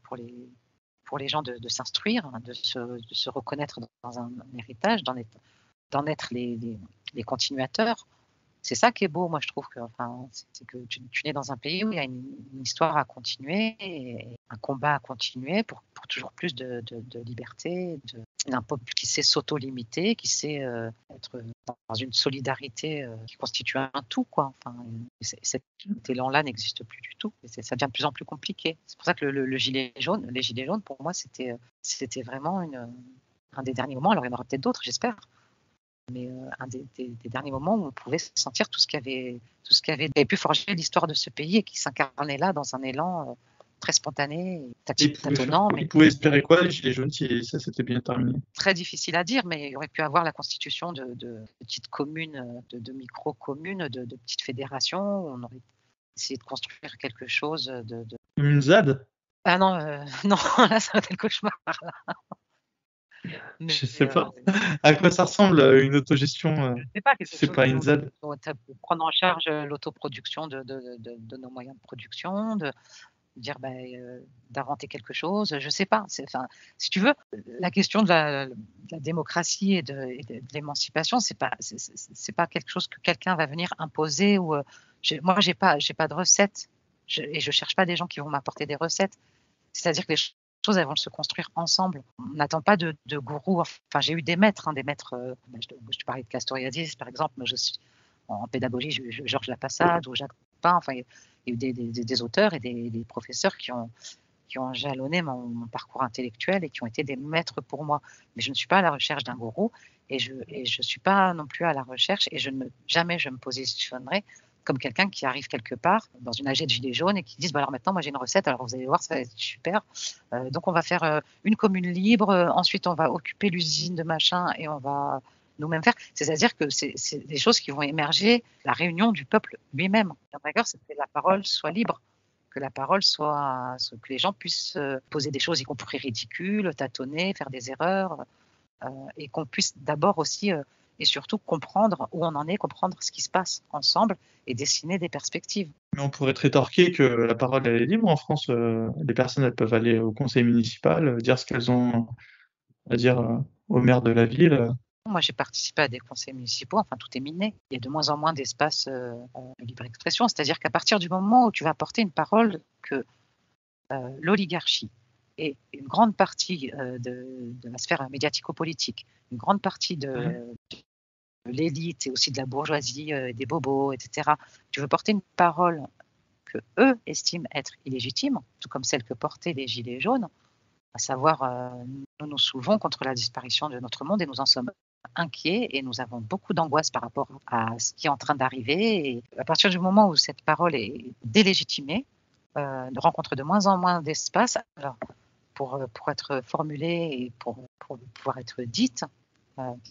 pour les gens de s'instruire, hein, de se reconnaître dans un héritage, d'en être les continuateurs. C'est ça qui est beau, moi je trouve que, enfin, c'est que tu nais dans un pays où il y a une histoire à continuer, et un combat à continuer pour toujours plus de liberté, d'un peuple qui sait s'auto-limiter, qui sait être dans une solidarité qui constitue un tout, quoi. Enfin, cet élan-là n'existe plus du tout. Et ça devient de plus en plus compliqué. C'est pour ça que les gilets jaunes, pour moi, c'était vraiment un des derniers moments. Alors il y en aura peut-être d'autres, j'espère, mais un des derniers moments où on pouvait sentir tout ce qui avait pu forger l'histoire de ce pays et qui s'incarnait là dans un élan très spontané, tâtonnant, mais Ils pouvaient espérer quoi, les Gilets jaunes, si ça s'était bien terminé? très difficile à dire, mais il aurait pu avoir la constitution de petites communes, de micro-communes, de petites fédérations, où on aurait essayé de construire quelque chose de... Comme une ZAD? Ah non, non, là, ça aurait été le cauchemar, là. Mais Je sais pas. À quoi ça ressemble, une autogestion, je sais pas, si quelque c'est chose pas une ZAD? où on prendre en charge l'autoproduction de nos moyens de production, de dire, d'inventer quelque chose, je sais pas. Enfin, si tu veux, la question de la démocratie et de l'émancipation, c'est pas quelque chose que quelqu'un va venir imposer ou moi j'ai pas de recette et je cherche pas des gens qui vont m'apporter des recettes. C'est-à-dire que les choses, elles vont se construire ensemble. On n'attend pas de gourou. Enfin, j'ai eu des maîtres, je te parlais de Castoriadis, par exemple. Moi, je suis en pédagogie, Georges Lapassade ou Jacques Pin. Enfin, il y a eu des auteurs et des professeurs qui ont jalonné mon parcours intellectuel et qui ont été des maîtres pour moi. Mais je ne suis pas à la recherche d'un gourou et je suis pas non plus à la recherche et jamais je me positionnerai comme quelqu'un qui arrive quelque part dans une AG de gilets jaunes et qui disent alors maintenant moi j'ai une recette, alors vous allez voir ça va être super, donc on va faire une commune libre, ensuite on va occuper l'usine de machin et on va nous-mêmes faire. C'est-à-dire que c'est des choses qui vont émerger, la réunion du peuple lui-même. D'accord, c'est que la parole soit libre, que la parole soit, que les gens puissent poser des choses, y compris ridicules, tâtonner, faire des erreurs, et qu'on puisse d'abord aussi et surtout comprendre où on en est, comprendre ce qui se passe ensemble et dessiner des perspectives. Mais on pourrait te rétorquer que la parole, elle est libre en France. Les personnes, elles peuvent aller au conseil municipal, dire ce qu'elles ont à dire, au maire de la ville. Moi, j'ai participé à des conseils municipaux, enfin, tout est miné. Il y a de moins en moins d'espace de libre expression. C'est-à-dire qu'à partir du moment où tu vas porter une parole que l'oligarchie et une grande partie de la sphère médiatico-politique, une grande partie de l'élite et aussi de la bourgeoisie, des bobos, etc., tu veux porter une parole que eux estiment être illégitime, tout comme celle que portaient les Gilets jaunes, à savoir, nous nous soulevons contre la disparition de notre monde et nous en sommes inquiets et nous avons beaucoup d'angoisse par rapport à ce qui est en train d'arriver. Et à partir du moment où cette parole est délégitimée, ne rencontre de moins en moins d'espace alors, pour être formulée et pour pouvoir être dite.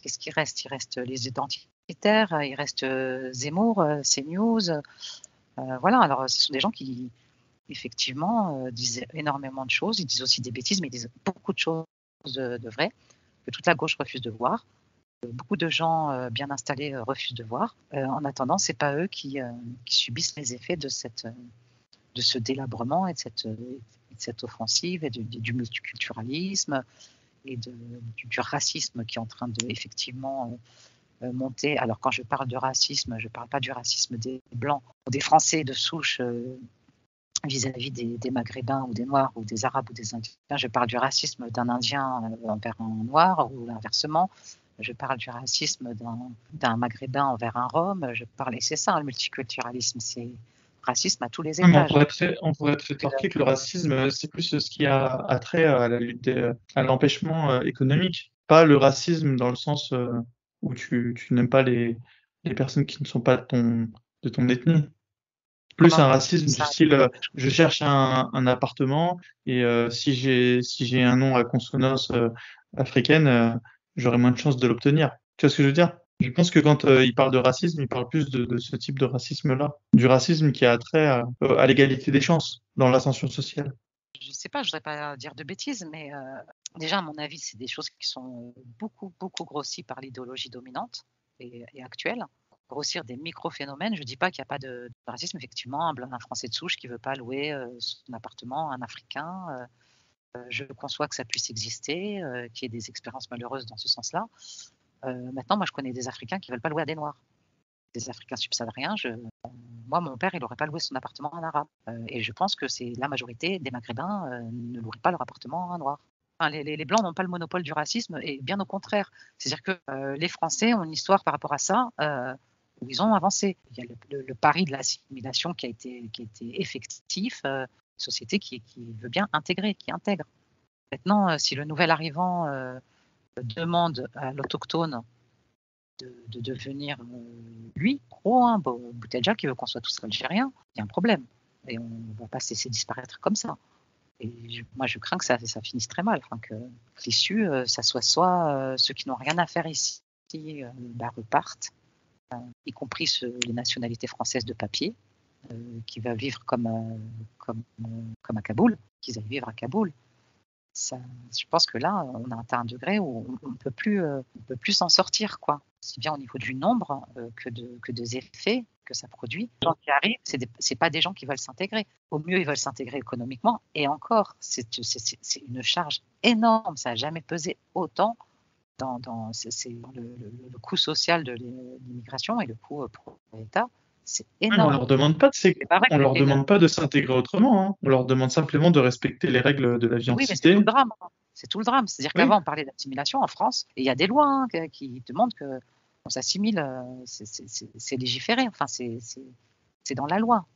Qu'est-ce qui reste? Il reste les identitaires, il reste Zemmour, CNews. Voilà, alors ce sont des gens qui, effectivement, disent énormément de choses. Ils disent aussi des bêtises, mais ils disent beaucoup de choses de vraies, que toute la gauche refuse de voir. Que beaucoup de gens bien installés refusent de voir. En attendant, ce n'est pas eux qui subissent les effets de ce délabrement et de cette offensive et du multiculturalisme et du racisme qui est en train de effectivement monter. Alors quand je parle de racisme, je ne parle pas du racisme des Blancs ou des Français de souche vis-à-vis des Maghrébins ou des Noirs ou des Arabes ou des Indiens. Je parle du racisme d'un Indien envers un Noir ou inversement. Je parle du racisme d'un Maghrébin envers un Rome. Et c'est ça, le multiculturalisme, c'est racisme à tous les Oui, mais étages. on pourrait te rétorquer que le racisme, c'est plus ce qui a trait à la lutte, à l'empêchement économique, pas le racisme dans le sens où tu n'aimes pas les personnes qui ne sont pas de ton ethnie. Plus Comment un racisme du ça? style, je cherche un appartement et si j'ai un nom à consonance africaine, j'aurai moins de chances de l'obtenir. Tu vois ce que je veux dire? Je pense que quand il parle de racisme, il parle plus de ce type de racisme-là, du racisme qui a trait à l'égalité des chances dans l'ascension sociale. Je ne sais pas, je ne voudrais pas dire de bêtises, mais déjà, à mon avis, c'est des choses qui sont beaucoup, beaucoup grossies par l'idéologie dominante et actuelle. Grossir des micro-phénomènes, je ne dis pas qu'il n'y a pas de racisme, effectivement, un Français de souche qui ne veut pas louer son appartement à un Africain. Je conçois que ça puisse exister, qu'il y ait des expériences malheureuses dans ce sens-là. Maintenant, moi, je connais des Africains qui ne veulent pas louer à des Noirs. Des Africains subsahariens, moi, mon père, il n'aurait pas loué son appartement à un Arabe. Et je pense que c'est la majorité des Maghrébins ne loueraient pas leur appartement à un Noir. Enfin, les Blancs n'ont pas le monopole du racisme, et bien au contraire. C'est-à-dire que les Français ont une histoire par rapport à ça où ils ont avancé. Il y a le pari de l'assimilation qui a été effectif, une société qui veut bien intégrer, qui intègre. Maintenant, si le nouvel arrivant demande à l'autochtone de devenir lui, pro, hein, Boutelja qui veut qu'on soit tous algériens, il y a un problème. Et on ne va pas se laisser disparaître comme ça. Et moi, je crains que ça finisse très mal. Enfin, que l'issue, ça soit ceux qui n'ont rien à faire ici repartent, y compris les nationalités françaises de papier, qui veulent vivre comme à Kaboul, qu'ils aillent vivre à Kaboul. Ça, je pense que là, on a atteint un degré où on ne peut plus s'en sortir, quoi. Aussi bien au niveau du nombre que des effets que ça produit. Les gens qui arrivent, c'est pas des gens qui veulent s'intégrer. Au mieux, ils veulent s'intégrer économiquement. Et encore, c'est une charge énorme. Ça n'a jamais pesé autant dans le coût social de l'immigration et le coût pour l'État. C'est énorme. On leur demande pas de s'intégrer autrement, hein. On leur demande simplement de respecter les règles de la vie en Oui, mais cité. c'est tout le drame. C'est tout le drame. C'est-à-dire qu'avant, on parlait d'assimilation en France, et il y a des lois qui demandent qu'on s'assimile. C'est légiféré. Enfin, c'est dans la loi.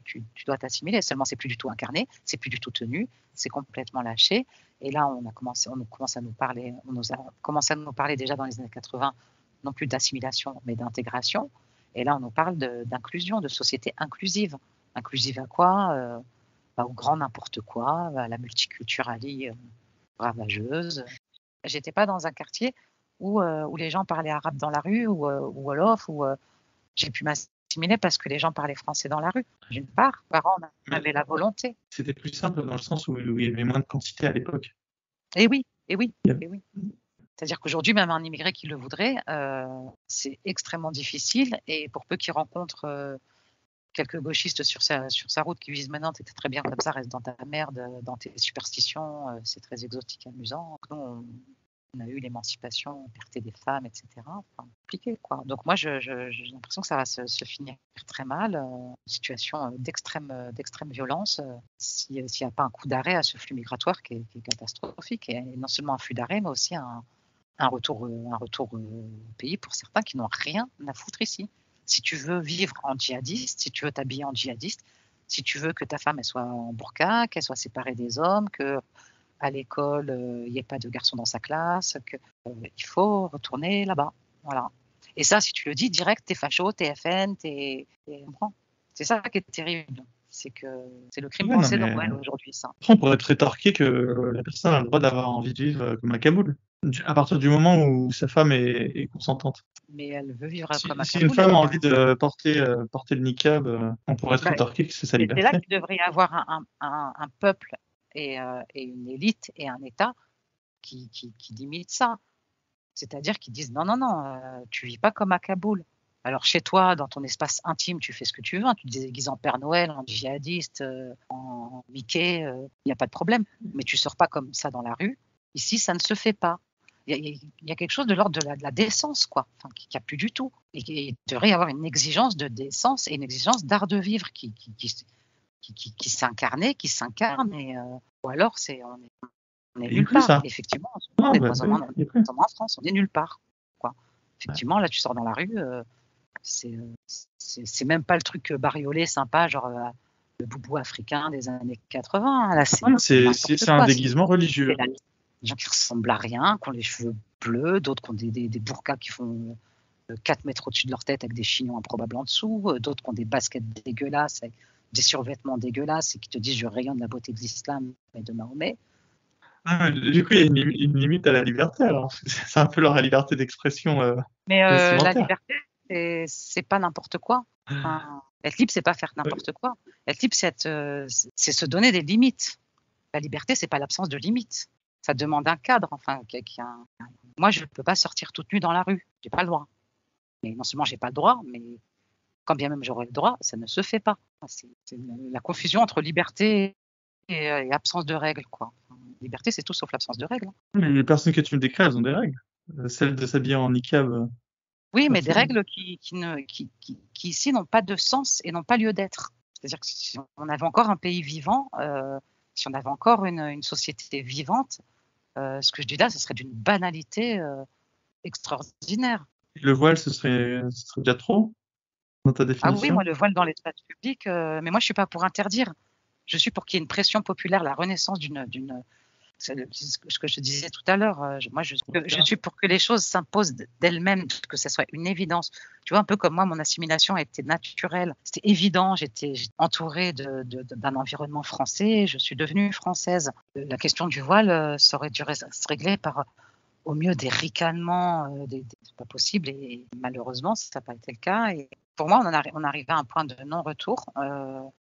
Tu dois t'assimiler. Seulement, c'est plus du tout incarné, c'est plus du tout tenu, c'est complètement lâché. Et là, on commence à nous parler. On nous a commencé à nous parler déjà dans les années 80, non plus d'assimilation, mais d'intégration. Et là, on nous parle d'inclusion, de société inclusive. Inclusive à quoi au grand n'importe quoi, à la multiculturalité ravageuse. J'étais pas dans un quartier où les gens parlaient arabe dans la rue ou wolof, où j'ai pu m'assimiler parce que les gens parlaient français dans la rue. D'une part, parents avaient la volonté. C'était plus simple dans le sens où il y avait moins de quantité à l'époque. Et oui. C'est-à-dire qu'aujourd'hui, même un immigré qui le voudrait, c'est extrêmement difficile. Et pour peu qu'il rencontre quelques gauchistes sur sa route qui visent maintenant, t'étais très bien comme ça, reste dans ta merde, dans tes superstitions, c'est très exotique et amusant. Nous, on a eu l'émancipation, la liberté des femmes, etc. Enfin, compliqué, quoi. Donc moi, j'ai l'impression que ça va se finir très mal, une situation d'extrême violence, s'il n'y a pas un coup d'arrêt à ce flux migratoire qui est catastrophique. Et non seulement un flux d'arrêt, mais aussi un retour au pays pour certains qui n'ont rien à foutre ici. Si tu veux vivre en djihadiste, si tu veux t'habiller en djihadiste, si tu veux que ta femme elle soit en burqa, qu'elle soit séparée des hommes, que à l'école il n'y ait pas de garçons dans sa classe, il faut retourner là-bas. Voilà. Et ça, si tu le dis direct, t'es facho, t'es FN, c'est ça qui est terrible. C'est que c'est le crime pensé d'Orwell aujourd'hui, ça. On pourrait être rétorqué que la personne a le droit d'avoir envie de vivre comme à Kaboul, à partir du moment où sa femme est consentante. Mais elle veut vivre comme à Kaboul. Si une femme a envie de porter le niqab, on pourrait être rétorqué que c'est sa liberté. C'est là qu'il devrait y avoir un peuple et une élite et un État qui limitent ça. C'est-à-dire qu'ils disent non, tu vis pas comme à Kaboul. Alors chez toi, dans ton espace intime, tu fais ce que tu veux. Tu te déguises en Père Noël, en djihadiste, en Mickey, il n'y a pas de problème. Mais tu sors pas comme ça dans la rue. Ici, ça ne se fait pas. Il y a quelque chose de l'ordre de la décence, quoi, enfin, qu'il n'y a plus du tout. Et il devrait y avoir une exigence de décence et une exigence d'art de vivre qui s'incarne, ou alors on est nulle part. Effectivement, on est en France, on est nulle part. Quoi. Effectivement, là, tu sors dans la rue, c'est même pas le truc bariolé, sympa, genre le boubou africain des années 80. Là, c'est un déguisement religieux. Des gens qui ressemblent à rien, qui ont les cheveux bleus, d'autres qui ont des burkas qui font 4 mètres au-dessus de leur tête avec des chignons improbables en dessous, d'autres qui ont des baskets dégueulasses avec des survêtements dégueulasses et qui te disent je rayonne de la beauté de l'islam et de Mahomet. Du coup, il y a une limite à la liberté, alors. C'est un peu leur liberté d'expression. Mais la liberté, c'est pas n'importe quoi. Enfin, être libre, c'est pas faire n'importe quoi. Être libre, c'est se donner des limites. La liberté, c'est pas l'absence de limites. Ça demande un cadre. Enfin, moi, je ne peux pas sortir toute nue dans la rue. J'ai pas le droit. Mais non seulement j'ai pas le droit, mais quand bien même j'aurais le droit, ça ne se fait pas. C'est la confusion entre liberté et absence de règles, quoi. Liberté, c'est tout sauf l'absence de règles. Mais les personnes que tu me décris, elles ont des règles. Celle de s'habiller en niqab. Oui, mais des règles qui ici n'ont pas de sens et n'ont pas lieu d'être. C'est-à-dire que si on avait encore un pays vivant, si on avait encore une société vivante, ce que je dis là, ce serait d'une banalité extraordinaire. Et le voile, ce serait déjà trop dans ta définition? Ah oui, moi, le voile dans l'espace public, mais moi, je suis pas pour interdire. Je suis pour qu'il y ait une pression populaire, la renaissance d'une C'est ce que je disais tout à l'heure. Moi, je suis pour que les choses s'imposent d'elles-mêmes, que ça soit une évidence. Tu vois, un peu comme moi, mon assimilation a été naturelle. C'était évident. J'étais entourée d'un environnement français. Je suis devenue française. La question du voile aurait dû se régler par, au mieux, des ricanements. C'est pas possible. Et malheureusement, ça n'a pas été le cas. Et pour moi, on arrive à un point de non-retour.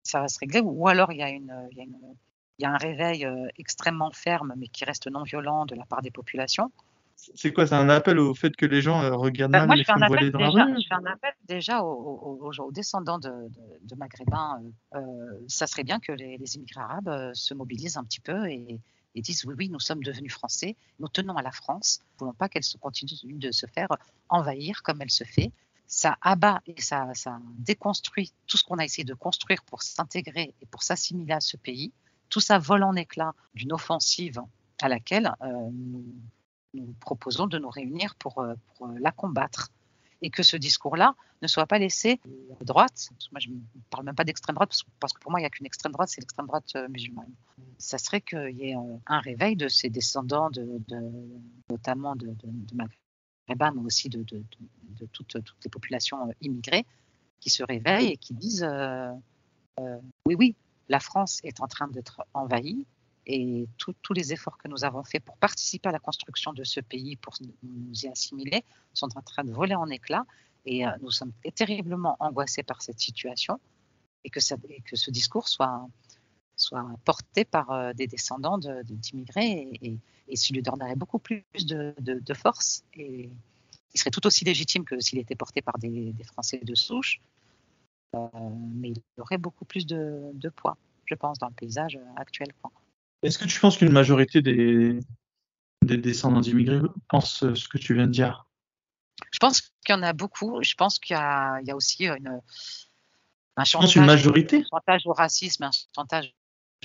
Ça va se régler. Ou alors, il y a un réveil extrêmement ferme, mais qui reste non violent de la part des populations. C'est quoi, c'est un appel au fait que les gens regardent mal Moi, les femmes voilées dans la rue? je fais un appel déjà aux descendants de Maghrébins. Ça serait bien que les immigrés arabes se mobilisent un petit peu et disent oui, oui, nous sommes devenus français, nous tenons à la France, nous ne voulons pas qu'elle continue de se faire envahir comme elle se fait. Ça abat et ça déconstruit tout ce qu'on a essayé de construire pour s'intégrer et pour s'assimiler à ce pays. Tout ça vole en éclats d'une offensive à laquelle nous proposons de nous réunir pour la combattre. Et que ce discours-là ne soit pas laissé à droite. Moi, je ne parle même pas d'extrême droite, parce que pour moi, il n'y a qu'une extrême droite, c'est l'extrême droite musulmane. Ça serait qu'il y ait un réveil de ces descendants, notamment de Maghrébins, mais aussi de toutes les populations immigrées, qui se réveillent et qui disent oui, oui, la France est en train d'être envahie, et tous les efforts que nous avons faits pour participer à la construction de ce pays, pour nous y assimiler, sont en train de voler en éclats. Et nous sommes terriblement angoissés par cette situation, et que ce discours soit porté par des descendants d'immigrés, et s'il lui donnerait beaucoup plus de force. Et il serait tout aussi légitime que s'il était porté par des Français de souche, mais il aurait beaucoup plus de poids, je pense, dans le paysage actuel. Est-ce que tu penses qu'une majorité des descendants d'immigrés pensent ce que tu viens de dire? Je pense qu'il y en a beaucoup. Je pense qu'il y a aussi un chantage au racisme, un chantage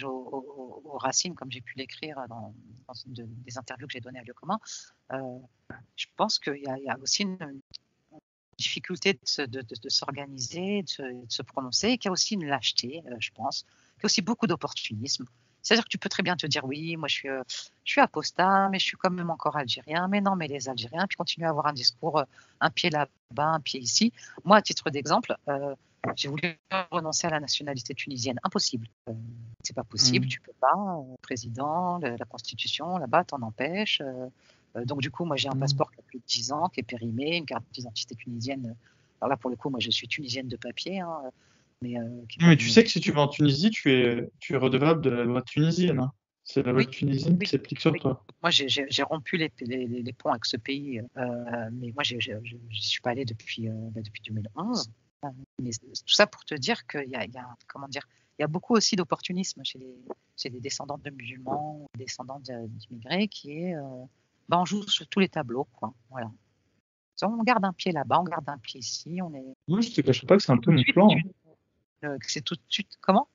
aux racines, comme j'ai pu l'écrire dans des interviews que j'ai données à Lieu commun. Je pense qu'il y a aussi une difficulté de s'organiser, de se prononcer, qu'il y a aussi une lâcheté, je pense, qu'il y a aussi beaucoup d'opportunisme. C'est-à-dire que tu peux très bien te dire oui, moi je suis apostat, mais je suis quand même encore algérien, mais non, mais les Algériens, puis continuer à avoir un discours, un pied là-bas, un pied ici. Moi, à titre d'exemple, j'ai voulu renoncer à la nationalité tunisienne. Impossible. C'est pas possible, tu peux pas. Président, la Constitution, là-bas, t'en empêche. Donc du coup, moi j'ai un passeport qui a plus de 10 ans, qui est périmé, une carte d'identité tunisienne. Alors là, pour le coup, moi je suis tunisienne de papier. Mais tu sais que si tu vas en Tunisie, tu es redevable de la loi tunisienne. Hein. C'est la loi tunisienne qui s'applique sur toi. Moi, j'ai rompu les ponts avec ce pays, mais moi, je suis pas allée depuis 2011. Mais tout ça pour te dire qu'il y a beaucoup aussi d'opportunisme chez les descendants de musulmans, descendants d'immigrés, qui est, on joue sur tous les tableaux, quoi. Voilà. On garde un pied là-bas, on garde un pied ici. Moi, je te cache pas que c'est un peu mon plan. C'est tout de suite. Comment?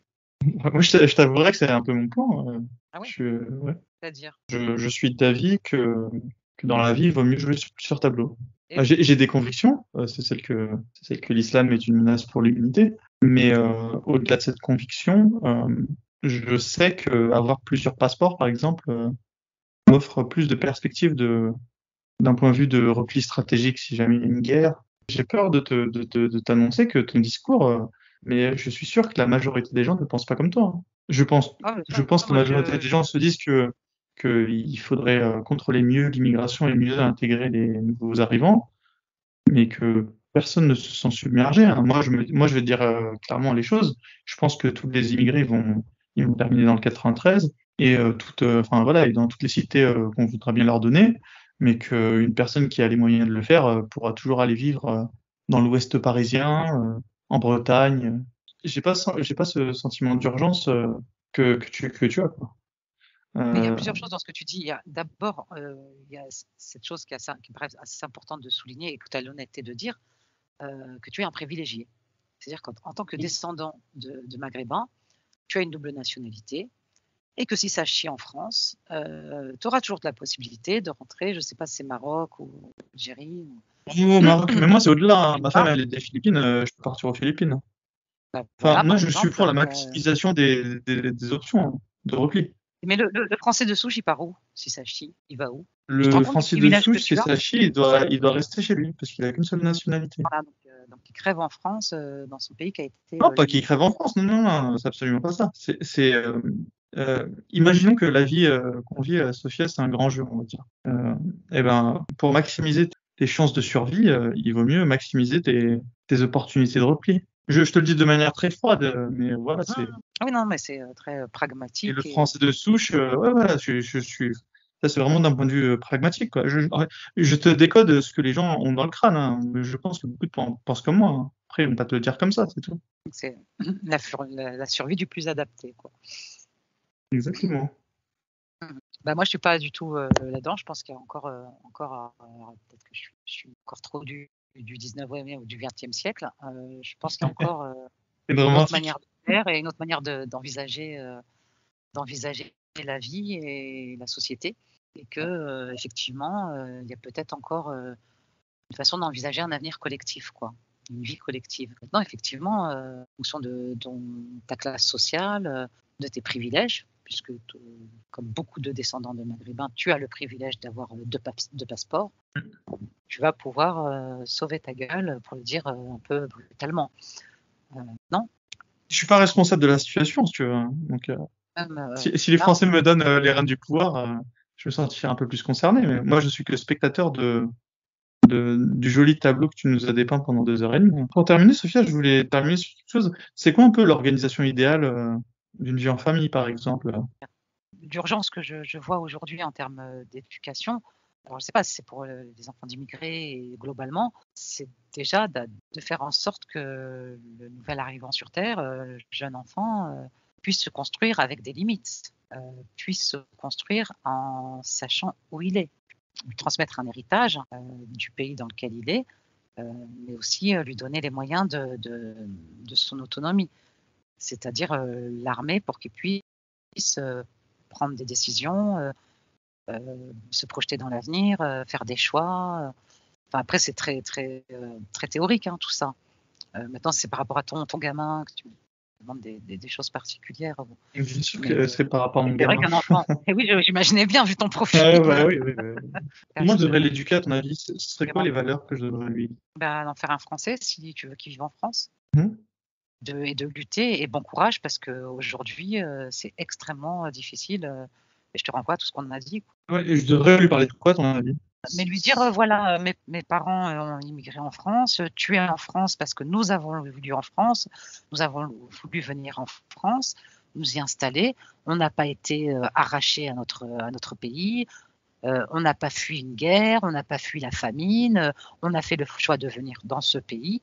Moi, je t'avouerais que c'est un peu mon plan. Ah oui. Ouais. C'est-à-dire? Je suis d'avis que dans la vie, il vaut mieux jouer sur plusieurs tableaux. J'ai des convictions, c'est celle que l'islam est une menace pour l'humanité, mais au-delà de cette conviction, je sais que avoir plusieurs passeports, par exemple, m'offre plus de perspectives d'un point de vue de repli stratégique si jamais il y a une guerre. J'ai peur de t'annoncer que ton discours, mais je suis sûr que la majorité des gens ne pensent pas comme toi. Hein. Je pense que la majorité des gens se disent qu'il faudrait contrôler mieux l'immigration et mieux intégrer les nouveaux arrivants, mais que personne ne se sent submergé. Hein. Moi, je vais dire clairement les choses. Je pense que tous les immigrés ils vont terminer dans le 93 et enfin voilà, et dans toutes les cités qu'on voudra bien leur donner, mais qu'une personne qui a les moyens de le faire pourra toujours aller vivre dans l'Ouest parisien, en Bretagne. J'ai pas ce sentiment d'urgence que tu as, quoi. Mais il y a plusieurs choses dans ce que tu dis. D'abord, il y a cette chose qui me paraît assez importante de souligner et que tu as l'honnêteté de dire, que tu es un privilégié. C'est-à-dire qu'en tant que descendant de Maghrébins, tu as une double nationalité et que si ça chie en France, tu auras toujours de la possibilité de rentrer, je ne sais pas si c'est Maroc ou Algérie. Au Maroc, mais moi c'est au-delà. Hein. Ma femme elle est des Philippines, je peux partir aux Philippines. Enfin, Voilà, moi je suis pour la maximisation des options de repli. Mais le français de souche, il part où? Si ça chie, il va où? Tu te rends Le compte du Français de privilège que souche, c'est tu as? Sachi, il doit rester chez lui, parce qu'il a qu'une seule nationalité. Voilà, donc il crève en France, dans son pays qui a été Non, pas qu'il crève en France, non, non, non, c'est absolument pas ça. Imaginons que la vie qu'on vit à Sofia, c'est un grand jeu, on va dire. Et ben, pour maximiser tes chances de survie, il vaut mieux maximiser tes opportunités de repli. Je te le dis de manière très froide, mais voilà, c'est. Ah oui, non, mais c'est très Et le pragmatique et français de souche, ouais, voilà, je suis. Ça, c'est vraiment d'un point de vue pragmatique, quoi. Je te décode ce que les gens ont dans le crâne, hein. Je pense que beaucoup de gens pensent comme moi, hein. Après, ils vont pas te le dire comme ça, c'est tout. c'est la survie du plus adapté, quoi. Exactement. Bah, moi, je suis pas du tout là-dedans. Je pense qu'il y a encore peut-être que je suis encore trop du 19e ou du 20e siècle. Je pense qu'il y a encore C'est une autre dramatique. manière de faire et une autre manière d'envisager la vie et la société. Et que, effectivement, il y a peut-être encore une façon d'envisager un avenir collectif, quoi. Une vie collective. Maintenant, effectivement, en fonction de ta classe sociale, de tes privilèges, puisque comme beaucoup de descendants de Maghrébins, tu as le privilège d'avoir deux passeports, tu vas pouvoir sauver ta gueule, pour le dire un peu brutalement. Non, Je suis pas responsable de la situation, si tu veux, hein. Donc, même si les là, Français me donnent les rênes du pouvoir, je me sentirais un peu plus concerné. Mais moi, je suis que spectateur du joli tableau que tu nous as dépeint pendant 2 heures et demie. Pour terminer, Sophia, je voulais terminer sur quelque chose. C'est quoi un peu l'organisation idéale d'une vie en famille, par exemple? l'urgence que je vois aujourd'hui en termes d'éducation, alors je ne sais pas si c'est pour les enfants d'immigrés et globalement, c'est déjà de faire en sorte que le nouvel arrivant sur Terre, jeune enfant, puisse se construire avec des limites, puisse se construire en sachant où il est, lui transmettre un héritage du pays dans lequel il est, mais aussi lui donner les moyens de son autonomie, c'est-à-dire l'armée pour qu'il puisse prendre des décisions, se projeter dans l'avenir, faire des choix. Enfin, après, c'est très théorique, hein, tout ça. Maintenant, c'est par rapport à ton gamin que tu me demandes des choses particulières. Bon. Bien sûr Mais que c'est par rapport à mon c'est vrai gamin. qu'un enfant. Et oui, j'imaginais bien vu ton profil. Ouais, bah oui, oui, oui. Comment je Reste, devrais l'éduquer, à ton avis? Ce serait quoi les valeurs que je devrais lui? d'en faire un Français si tu veux qu'il vive en France. Hmm. Et de lutter et bon courage parce qu'aujourd'hui, c'est extrêmement difficile. Et je te renvoie à tout ce qu'on a dit. Ouais, et je devrais lui parler de quoi, à ton avis? Mais lui dire, voilà, mes parents ont immigré en France, tu es en France parce que nous avons voulu en France, nous avons voulu venir en France, nous y installer, on n'a pas été arraché à notre pays, on n'a pas fui une guerre, on n'a pas fui la famine, on a fait le choix de venir dans ce pays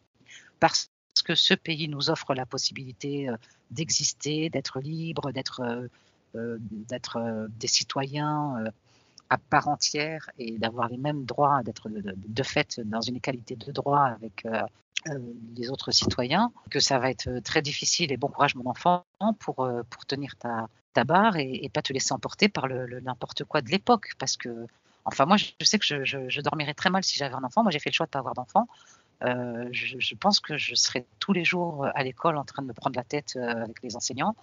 parce que ce pays nous offre la possibilité d'exister, d'être libre, d'être des citoyens à part entière et d'avoir les mêmes droits, d'être de fait dans une égalité de droits avec les autres citoyens, que ça va être très difficile et bon courage mon enfant pour tenir ta barre et pas te laisser emporter par le n'importe quoi de l'époque parce que enfin moi je sais que je dormirais très mal si j'avais un enfant. Moi j'ai fait le choix de pas avoir d'enfant. Je pense que je serais tous les jours à l'école en train de me prendre la tête avec les enseignants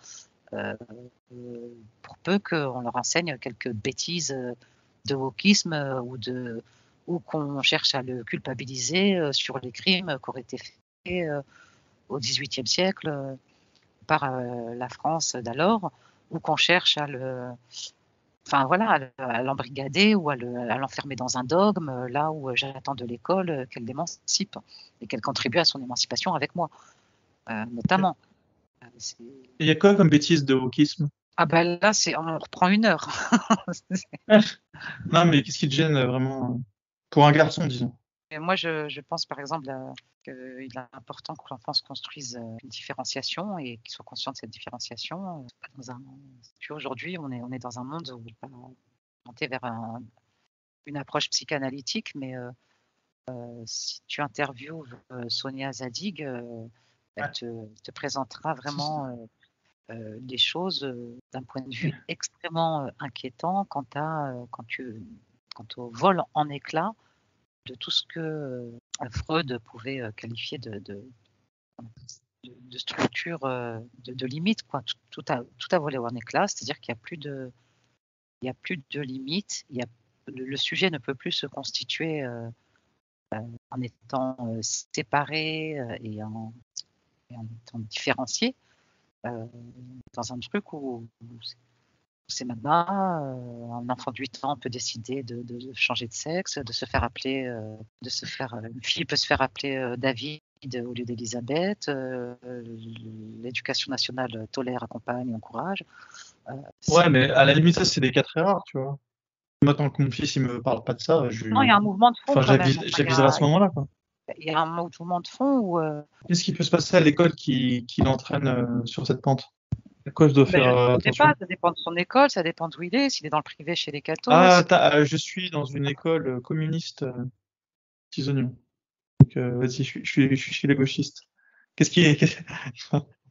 euh, pour peu qu'on leur enseigne quelques bêtises de wokisme ou qu'on cherche à le culpabiliser sur les crimes qui auraient été faits au XVIIIe siècle par la France d'alors, ou qu'on cherche enfin voilà, à l'embrigader ou à l'enfermer dans un dogme, là où j'attends de l'école qu'elle l'émancipe et qu'elle contribue à son émancipation avec moi, notamment. Il y a quoi comme bêtise de wokisme? Ah ben là, on reprend 1 heure. Non, mais qu'est-ce qui te gêne vraiment pour un garçon, disons? Et moi, je pense par exemple qu'il est important que l'enfant se construise une différenciation et qu'il soit conscient de cette différenciation. Aujourd'hui, on est dans un monde où on va monter vers une approche psychanalytique, mais si tu interviews Sonia Zadig, elle te présentera vraiment les choses d'un point de vue extrêmement inquiétant quant au vol en éclats de tout ce que Freud pouvait qualifier de structure de limite, quoi. Tout a volé en éclats, c'est-à-dire qu'il n'y a plus il y a plus de limites. Le sujet ne peut plus se constituer en étant séparé et en étant différencié dans un truc où c'est maintenant un enfant de 8 ans peut décider de changer de sexe, de se faire appeler, une fille peut se faire appeler David au lieu d'Elisabeth. L'éducation nationale tolère, accompagne, encourage. Ouais, mais à la limite, ça, c'est des cas très rares, tu vois. Moi, tant que mon fils, il me parle pas de ça, Non, il y a un mouvement de fond enfin, quand même. j'aviserai à ce moment-là, quoi. Il y a un mouvement de fond où Qu'est-ce qui peut se passer à l'école qui l'entraîne sur cette pente? À quoi je dois faire je ne sais attention? pas, ça dépend de son école, ça dépend d'où il est, s'il est dans le privé chez les cathos. Ah, je suis dans une école communiste, petits oignons. Donc, vas-y, je suis chez les gauchistes. Qu'est-ce qui est,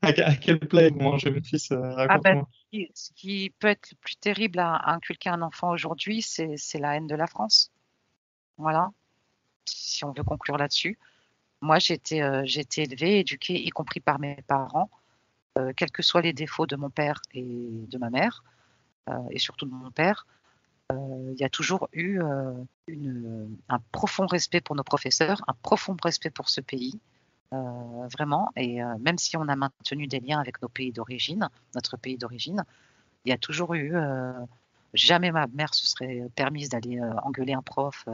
à quel plat ils vont manger mon fils? Ah ben, Raconte-moi. ce qui peut être le plus terrible à inculquer à un enfant aujourd'hui, c'est la haine de la France. Voilà, si on veut conclure là-dessus. Moi, j'ai été élevée, éduquée, y compris par mes parents, quels que soient les défauts de mon père et de ma mère, et surtout de mon père. Il y a toujours eu un profond respect pour nos professeurs, un profond respect pour ce pays, vraiment. Et même si on a maintenu des liens avec notre pays d'origine, il y a toujours eu. Jamais ma mère se serait permise d'aller engueuler un prof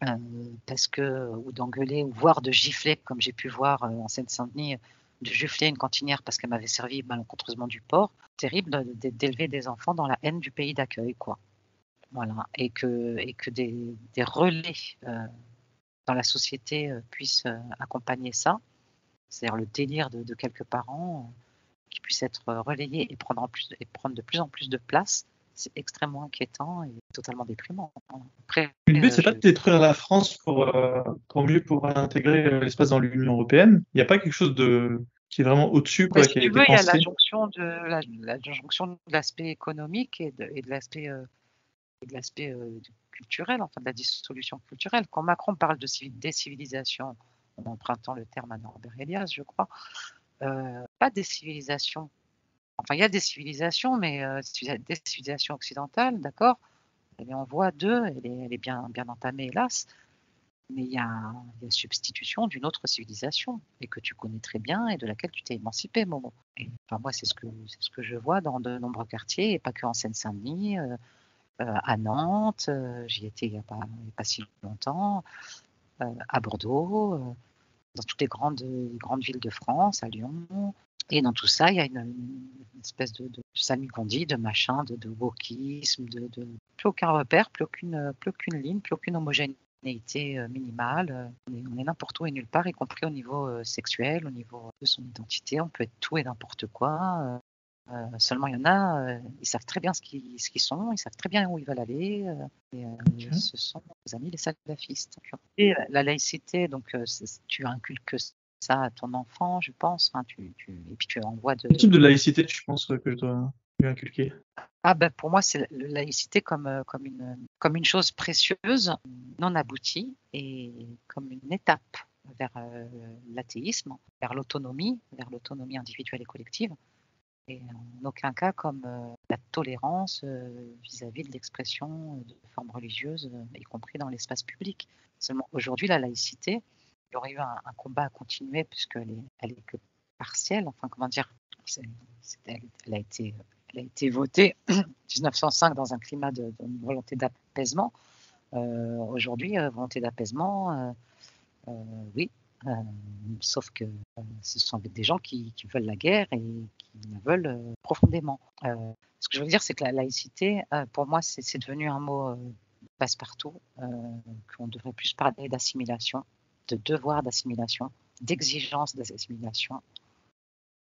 ou d'engueuler, ou voire de gifler, comme j'ai pu voir en Seine-Saint-Denis, de gifler une cantinière parce qu'elle m'avait servi malencontreusement du porc. Terrible d'élever des enfants dans la haine du pays d'accueil, quoi. Voilà, et que des relais dans la société puissent accompagner ça, c'est-à-dire le délire de quelques parents qui puissent être relayés et prendre de plus en plus de place. C'est extrêmement inquiétant et totalement déprimant. Après, Le but, c'est pas de détruire la France pour mieux pouvoir intégrer l'espace dans l'Union européenne. Il n'y a pas quelque chose qui est vraiment au-dessus, quoi, si qui a tu été veux, il y a la pensé. jonction de l'aspect économique et de l'aspect culturel, enfin de la dissolution culturelle. Quand Macron parle de décivilisation, en empruntant le terme à Norbert Elias, je crois, pas décivilisation. Enfin, il y a des civilisations, mais des civilisations occidentales, d'accord, elle est en voie d'eux, elle est bien entamée, hélas, mais il y a substitution d'une autre civilisation, et que tu connais très bien, et de laquelle tu t'es émancipé, Momo. Et, enfin, moi, c'est ce que je vois dans de nombreux quartiers, et pas que en Seine-Saint-Denis, à Nantes, j'y étais il y a pas si longtemps, à Bordeaux, dans toutes les grandes villes de France, à Lyon. Et dans tout ça, il y a une espèce de salmigondis, de machin, de wokisme, plus aucun repère, plus aucune ligne, plus aucune homogénéité minimale. On est n'importe où et nulle part, y compris au niveau sexuel, au niveau de son identité. On peut être tout et n'importe quoi. Seulement, il y en a, ils savent très bien ce qu'ils sont, ils savent très bien où ils veulent aller. Ok. Ce sont nos amis les salafistes. Et la laïcité, donc tu inculques ça à ton enfant, je pense. Enfin, et puis tu envoies Quel type de laïcité tu penses que je dois lui inculquer? Ah ben pour moi, c'est la laïcité comme une chose précieuse, non aboutie, et comme une étape vers l'athéisme, vers l'autonomie individuelle et collective, et en aucun cas comme la tolérance vis-à-vis de l'expression de formes religieuses, y compris dans l'espace public. Seulement aujourd'hui, la laïcité, il y aurait eu un combat à continuer puisqu'elle est que partielle. Enfin, comment dire, elle a été votée en 1905 dans un climat de volonté d'apaisement. Aujourd'hui, volonté d'apaisement, oui, sauf que ce sont des gens qui veulent la guerre et qui la veulent profondément. Ce que je veux dire, c'est que la laïcité, pour moi, c'est devenu un mot passe-partout, qu'on devrait plus parler d'assimilation, de devoir d'assimilation, d'exigence d'assimilation,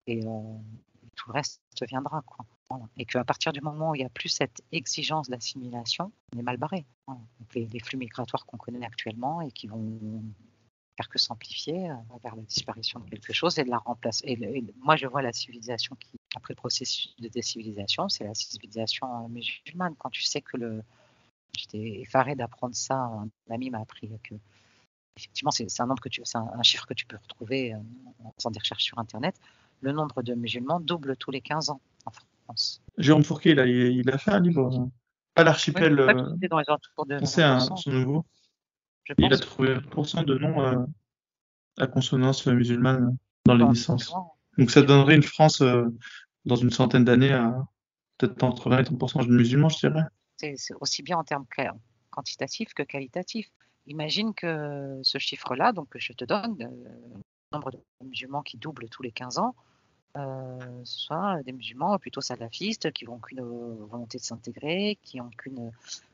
et tout le reste viendra, quoi. Voilà. Et qu'à partir du moment où il n'y a plus cette exigence d'assimilation, on est mal barré. Voilà. Donc les flux migratoires qu'on connaît actuellement et qui vont faire que s'amplifier vers la disparition de quelque chose et de la remplacer. Et moi, je vois la civilisation après le processus de décivilisation, c'est la civilisation musulmane. Quand tu sais que j'étais effarée d'apprendre ça, un ami m'a appris que effectivement, c'est un chiffre que tu peux retrouver en faisant des recherches sur Internet. Le nombre de musulmans double tous les 15 ans en France. Jérôme Fourquet, là, il a fait un livre pas Oui, mais l'archipel c'est vrai que c'était dans les alentours de français, hein, 20%, son nouveau. je Il a pense. trouvé 1% de noms à consonance musulmane dans les Bon, on est pas naissances. loin. Donc ça donnerait une France dans une centaine d'années à peut-être entre 20 et 30% de musulmans, je dirais. C'est aussi bien en termes quantitatifs que qualitatifs. Imagine que ce chiffre-là, donc que je te donne, le nombre de musulmans qui double tous les 15 ans, ce soit des musulmans plutôt salafistes qui n'ont qu'une volonté de s'intégrer, qui ont qu'une...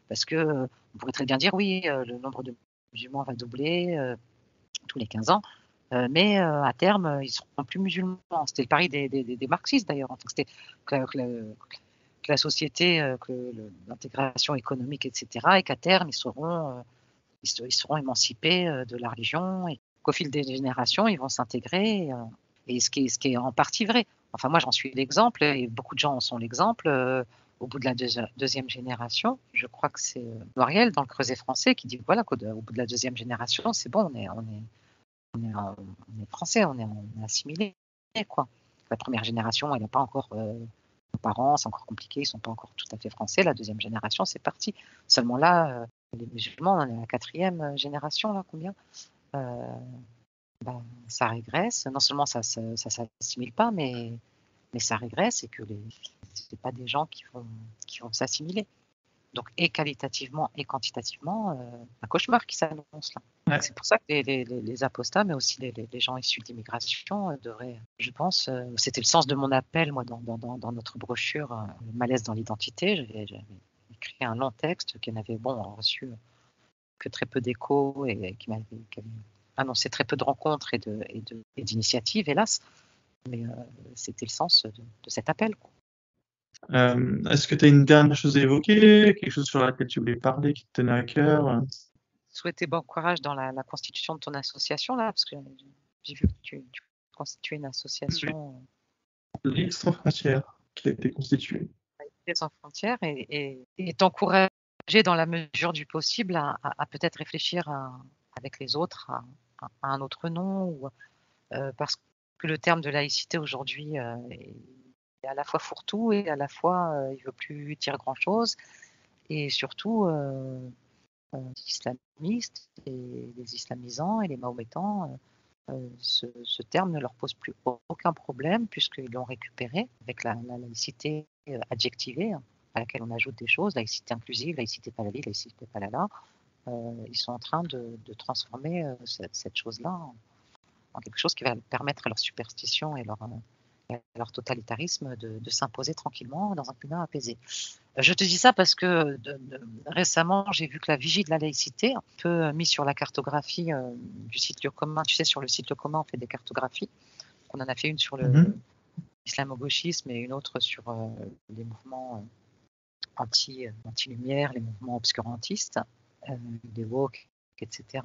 Parce que on pourrait très bien dire, oui, le nombre de musulmans va doubler tous les 15 ans, mais à terme, ils ne seront plus musulmans. C'était le pari des marxistes d'ailleurs. C'était que la société, l'intégration économique, etc., et qu'à terme, ils seront émancipés de la religion et qu'au fil des générations, ils vont s'intégrer. Et ce qui est en partie vrai. Enfin, moi, j'en suis l'exemple et beaucoup de gens en sont l'exemple. Au bout de la deuxième génération, je crois que c'est Noiriel dans le Creuset français qui dit voilà qu'au bout de la deuxième génération, c'est bon, on est français, on est assimilé, quoi. La première génération, elle n'a pas encore nos parents, c'est encore compliqué, ils sont pas encore tout à fait français. La deuxième génération, c'est parti. Seulement là, les musulmans, on est à la quatrième génération, là, combien ça régresse. Non seulement ça s'assimile pas, mais ça régresse et que c'est pas des gens qui vont s'assimiler. Donc, et qualitativement et quantitativement, un cauchemar qui s'annonce là. Ouais. C'est pour ça que les apostats, mais aussi les gens issus de l'immigration, devraient, je pense, c'était le sens de mon appel, moi, dans notre brochure, le malaise dans l'identité. J'avais écrit un long texte qui n'avait reçu que très peu d'écho et qui avait annoncé très peu de rencontres et d'initiatives, hélas. Mais c'était le sens de cet appel, quoi. Est-ce que tu as une dernière chose à évoquer, quelque chose sur laquelle tu voulais parler, qui te tenait à cœur? Souhaiter bon courage dans la constitution de ton association, là, parce que j'ai vu que tu constituais une association Ligue sans frontières, qui a été constituée. sans frontières et t'encourager dans la mesure du possible à peut-être réfléchir avec les autres à un autre nom, ou, parce que le terme de laïcité aujourd'hui est à la fois fourre-tout et à la fois il ne veut plus dire grand-chose, et surtout les islamistes et les islamisants et les mahométans, ce terme ne leur pose plus aucun problème puisqu'ils l'ont récupéré avec la laïcité adjectivée, à laquelle on ajoute des choses, laïcité inclusive, laïcité palali, laïcité palala. Ils sont en train de transformer cette chose-là en quelque chose qui va permettre à leur superstition et leur totalitarisme de s'imposer tranquillement dans un climat apaisé. Je te dis ça parce que récemment, j'ai vu que la vigie de la laïcité, un peu mise sur la cartographie du site Lieu commun. Tu sais, sur le site Lieu commun, on fait des cartographies. On en a fait une sur l'islamo-gauchisme et une autre sur les mouvements anti-lumière, les mouvements obscurantistes, les woke, etc.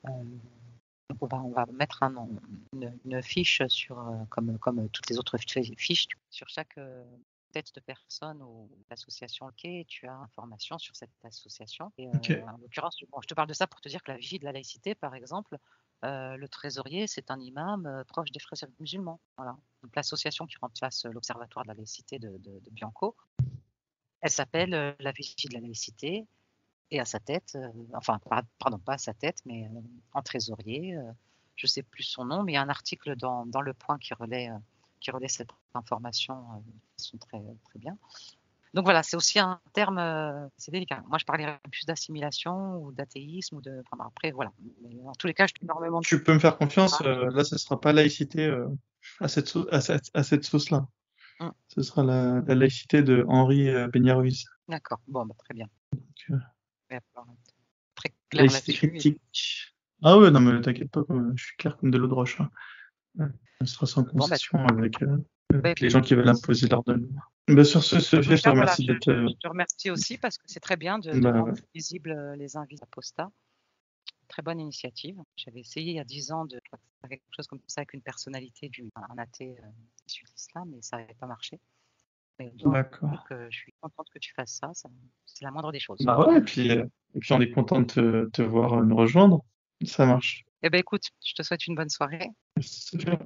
Donc on va mettre une fiche sur, comme toutes les autres fiches, sur chaque tête de personne ou association et tu as information sur cette association. Et Ok. en l'occurrence, je te parle de ça pour te dire que la vigie de la laïcité, par exemple, le trésorier, c'est un imam proche des frères musulmans. Voilà. Donc l'association qui remplace l'Observatoire de la laïcité de Bianco, elle s'appelle la vigie de la laïcité. Et à sa tête, pardon, pas à sa tête, mais en trésorier, je ne sais plus son nom, mais il y a un article dans Le Point qui relaie cette information qui sont très, très bien. Donc voilà, c'est aussi un terme, c'est délicat. Moi, je parlais plus d'assimilation ou d'athéisme enfin, après, voilà. Mais en tous les cas, je suis énormément. Tu peux me faire confiance, là, ce sera pas laïcité à cette sauce-là. Ce sera la laïcité de Henri Peña-Ruiz. D'accord, bon, très bien. Donc, Très clair laïcité là-dessus. critique. Ah ouais, non, mais t'inquiète pas, je suis clair comme de l'eau de roche, hein. Ouais. On sera sans Bon, concession avec écoute, les gens qui veulent imposer leur dogme. Bah, sur ce, en tous Sophia, les je te cas, voilà, remercie d'être. je te remercie aussi parce que c'est très bien de Bah, rendre visibles les invités à Posta. Très bonne initiative. J'avais essayé il y a 10 ans de faire quelque chose comme ça avec une personnalité un athée issu de l'islam, mais ça n'avait pas marché. Mais d'accord. donc, je suis contente que tu fasses ça, c'est la moindre des choses. Bah ouais, et puis on est content de te voir nous rejoindre. Ça marche. Eh bien, écoute, je te souhaite une bonne soirée. Merci, Sophia.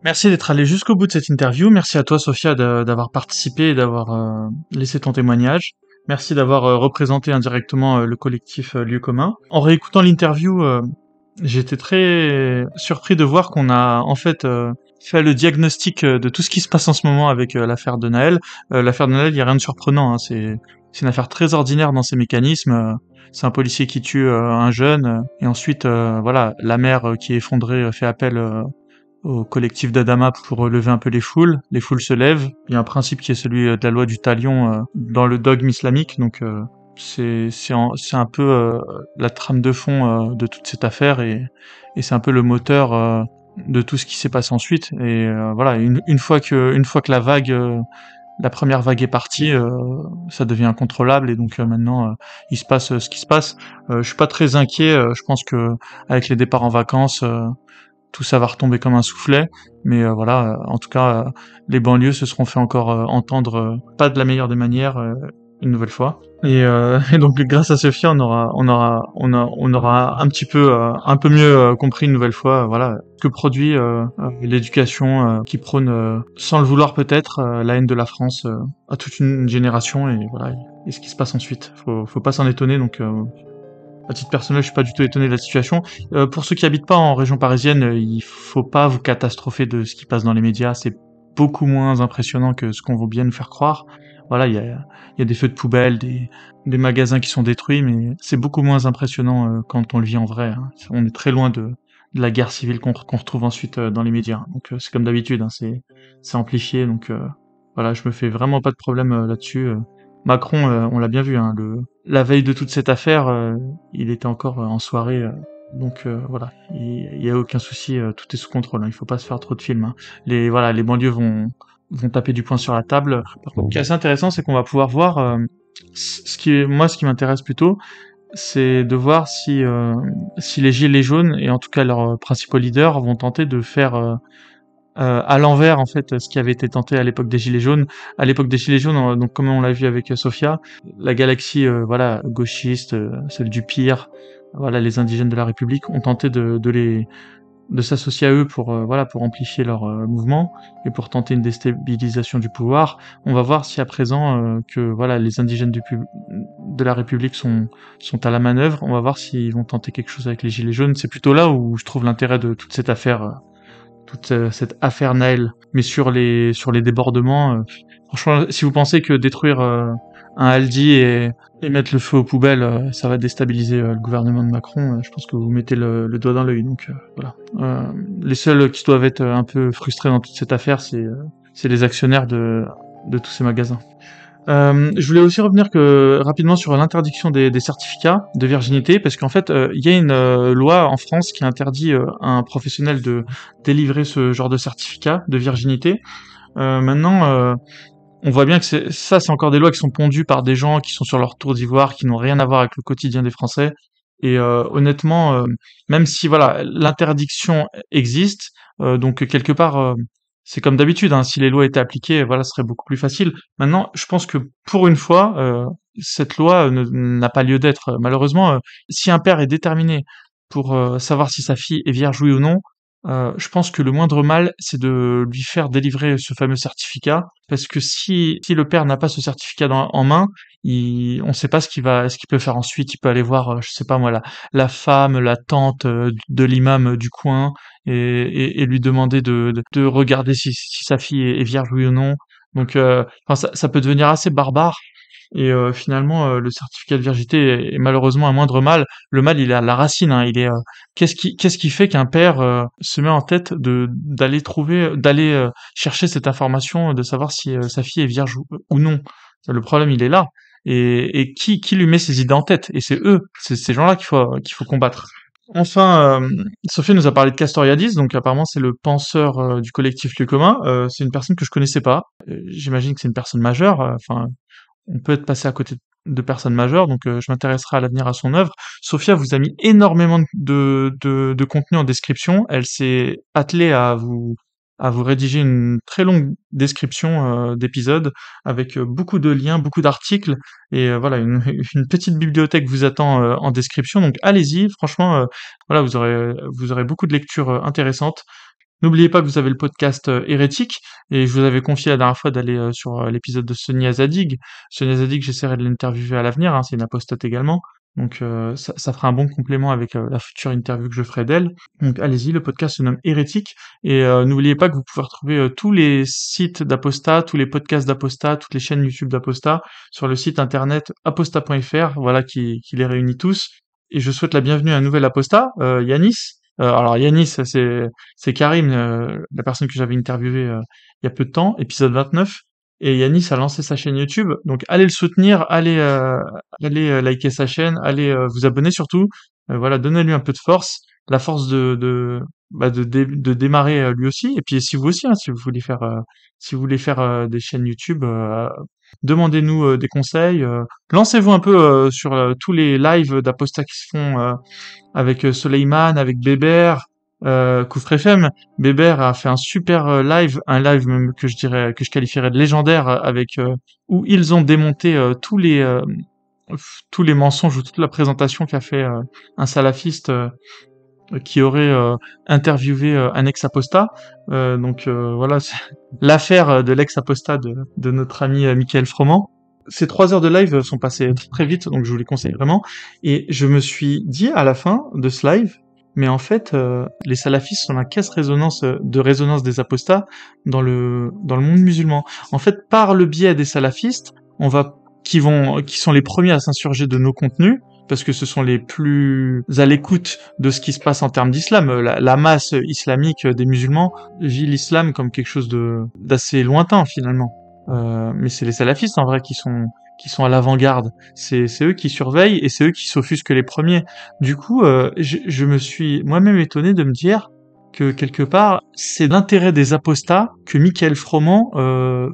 Merci d'être allé jusqu'au bout de cette interview. Merci à toi, Sophia, d'avoir participé et d'avoir laissé ton témoignage. Merci d'avoir représenté indirectement le collectif Lieu commun. En réécoutant l'interview, j'étais très surpris de voir qu'on a en fait fait le diagnostic de tout ce qui se passe en ce moment avec l'affaire de Naël. L'affaire de Naël, il n'y a rien de surprenant, hein. C'est une affaire très ordinaire dans ses mécanismes. C'est un policier qui tue un jeune et ensuite voilà, la mère qui est effondrée fait appel au collectif d'Adama pour relever un peu les foules se lèvent. Il y a un principe qui est celui de la loi du talion dans le dogme islamique, donc c'est un peu la trame de fond de toute cette affaire et c'est un peu le moteur de tout ce qui s'est passé ensuite. Et voilà, une fois que la première vague est partie, ça devient incontrôlable et donc maintenant il se passe ce qui se passe. Je suis pas très inquiet. Je pense que avec les départs en vacances tout ça va retomber comme un soufflet. Mais voilà, en tout cas, les banlieues se seront fait encore entendre, pas de la meilleure des manières, une nouvelle fois. Et, et donc grâce à Sophia, on aura un peu mieux compris une nouvelle fois, voilà, que produit l'éducation qui prône, sans le vouloir peut-être, la haine de la France à toute une génération et voilà, et ce qui se passe ensuite. Faut pas s'en étonner. Donc à titre personnel, je suis pas du tout étonné de la situation. Pour ceux qui habitent pas en région parisienne, il faut pas vous catastropher de ce qui passe dans les médias. C'est beaucoup moins impressionnant que ce qu'on veut bien nous faire croire. Voilà, il y a des feux de poubelle, des magasins qui sont détruits, mais c'est beaucoup moins impressionnant quand on le vit en vrai, hein. On est très loin de la guerre civile qu'on retrouve ensuite dans les médias. Donc c'est comme d'habitude, hein, c'est amplifié. Donc voilà, je me fais vraiment pas de problème là-dessus. Macron, on l'a bien vu, hein, la veille de toute cette affaire, il était encore en soirée, donc voilà, il y a aucun souci, tout est sous contrôle, hein, il faut pas se faire trop de films, hein. Les banlieues vont taper du poing sur la table. Par contre, ce qui est assez intéressant, c'est qu'on va pouvoir voir, ce qui m'intéresse plutôt, c'est de voir si les gilets jaunes et en tout cas leurs principaux leaders vont tenter de faire à l'envers en fait ce qui avait été tenté à l'époque des Gilets jaunes. À l'époque des Gilets jaunes, donc comme on l'a vu avec Sofia, la galaxie voilà gauchiste, celle du pire, voilà les indigènes de la République ont tenté de s'associer à eux pour voilà pour amplifier leur mouvement et pour tenter une déstabilisation du pouvoir. On va voir si à présent que voilà les indigènes de la République sont à la manœuvre. On va voir s'ils vont tenter quelque chose avec les Gilets jaunes. C'est plutôt là où je trouve l'intérêt de toute cette affaire toute cette affaire Naël. Mais sur les débordements, franchement, si vous pensez que détruire un Aldi et mettre le feu aux poubelles, ça va déstabiliser le gouvernement de Macron, je pense que vous mettez le doigt dans l'œil. Donc voilà. Les seuls qui doivent être un peu frustrés dans toute cette affaire, c'est les actionnaires de tous ces magasins. Je voulais aussi revenir rapidement sur l'interdiction des certificats de virginité, parce qu'en fait, il y a une loi en France qui interdit à un professionnel de délivrer ce genre de certificat de virginité. Maintenant, on voit bien que c'est encore des lois qui sont pondues par des gens qui sont sur leur tour d'ivoire, qui n'ont rien à voir avec le quotidien des Français. Et honnêtement, même si voilà l'interdiction existe, donc quelque part c'est comme d'habitude, hein, si les lois étaient appliquées, voilà, ce serait beaucoup plus facile. Maintenant, je pense que pour une fois, cette loi n'a pas lieu d'être. Malheureusement, si un père est déterminé pour savoir si sa fille est vierge oui ou non, je pense que le moindre mal, c'est de lui faire délivrer ce fameux certificat, parce que si le père n'a pas ce certificat en main, on ne sait pas ce qu'il peut faire ensuite. Il peut aller voir, je sais pas moi, la femme, la tante de l'imam du coin, et lui demander de regarder si sa fille est vierge oui ou non. Donc, enfin, ça peut devenir assez barbare. Et finalement, le certificat de virginité est malheureusement un moindre mal. Le mal, il est à la racine, hein. Il est qu'est-ce qui fait qu'un père se met en tête d'aller chercher cette information, de savoir si sa fille est vierge ou non. Le problème, il est là. Et qui lui met ces idées en tête? Et c'est ces gens-là qu'il faut combattre. Enfin, Sophie nous a parlé de Castoriadis, donc apparemment c'est le penseur du collectif Lieu commun. C'est une personne que je connaissais pas. J'imagine que c'est une personne majeure. Enfin, on peut être passé à côté de personnes majeures, donc je m'intéresserai à l'avenir à son œuvre. Sophia vous a mis énormément de contenu en description. Elle s'est attelée à vous rédiger une très longue description d'épisodes avec beaucoup de liens, beaucoup d'articles et voilà une petite bibliothèque vous attend en description. Donc allez-y, franchement, voilà vous aurez beaucoup de lectures intéressantes. N'oubliez pas que vous avez le podcast Hérétique, et je vous avais confié la dernière fois d'aller sur l'épisode de Sonia Zadig. Sonia Zadig, j'essaierai de l'interviewer à l'avenir, hein, c'est une apostate également. Donc ça fera un bon complément avec la future interview que je ferai d'elle. Donc allez-y, le podcast se nomme Hérétique. Et n'oubliez pas que vous pouvez retrouver tous les sites d'Apostat, tous les podcasts d'Apostat, toutes les chaînes YouTube d'Apostat sur le site internet apostat.fr, voilà qui les réunit tous. Et je souhaite la bienvenue à un nouvel Apostat, Yanis. Alors Yanis, c'est Karim, la personne que j'avais interviewée il y a peu de temps, épisode 29. Et Yanis a lancé sa chaîne YouTube, donc allez le soutenir, allez liker sa chaîne, allez vous abonner surtout. Voilà, donnez-lui un peu de force, la force de démarrer lui aussi. Et puis si vous aussi, hein, si vous voulez faire des chaînes YouTube, demandez-nous des conseils. Lancez-vous un peu sur tous les lives d'Apostat qui se font avec Soleiman, avec Bébert, Koufre FM. Bébert a fait un super live, un live même que je qualifierais de légendaire avec où ils ont démonté tous les mensonges ou toute la présentation qu'a fait un salafiste qui aurait interviewé un ex-apostat. Voilà, c'est l'affaire de l'ex-apostat de notre ami Michael Froment. Ces 3 heures de live sont passées très vite, donc je vous les conseille vraiment. Et je me suis dit à la fin de ce live, mais en fait, les salafistes sont la caisse de résonance des apostats dans le monde musulman. En fait, par le biais des salafistes, qui sont les premiers à s'insurger de nos contenus, parce que ce sont les plus à l'écoute de ce qui se passe en termes d'islam. La masse islamique des musulmans vit l'islam comme quelque chose d'assez lointain finalement. Mais c'est les salafistes en vrai qui sont à l'avant-garde. C'est eux qui surveillent et c'est eux qui s'offusquent les premiers. Du coup, je me suis moi-même étonné de me dire que quelque part, c'est l'intérêt des apostats que Michael Froment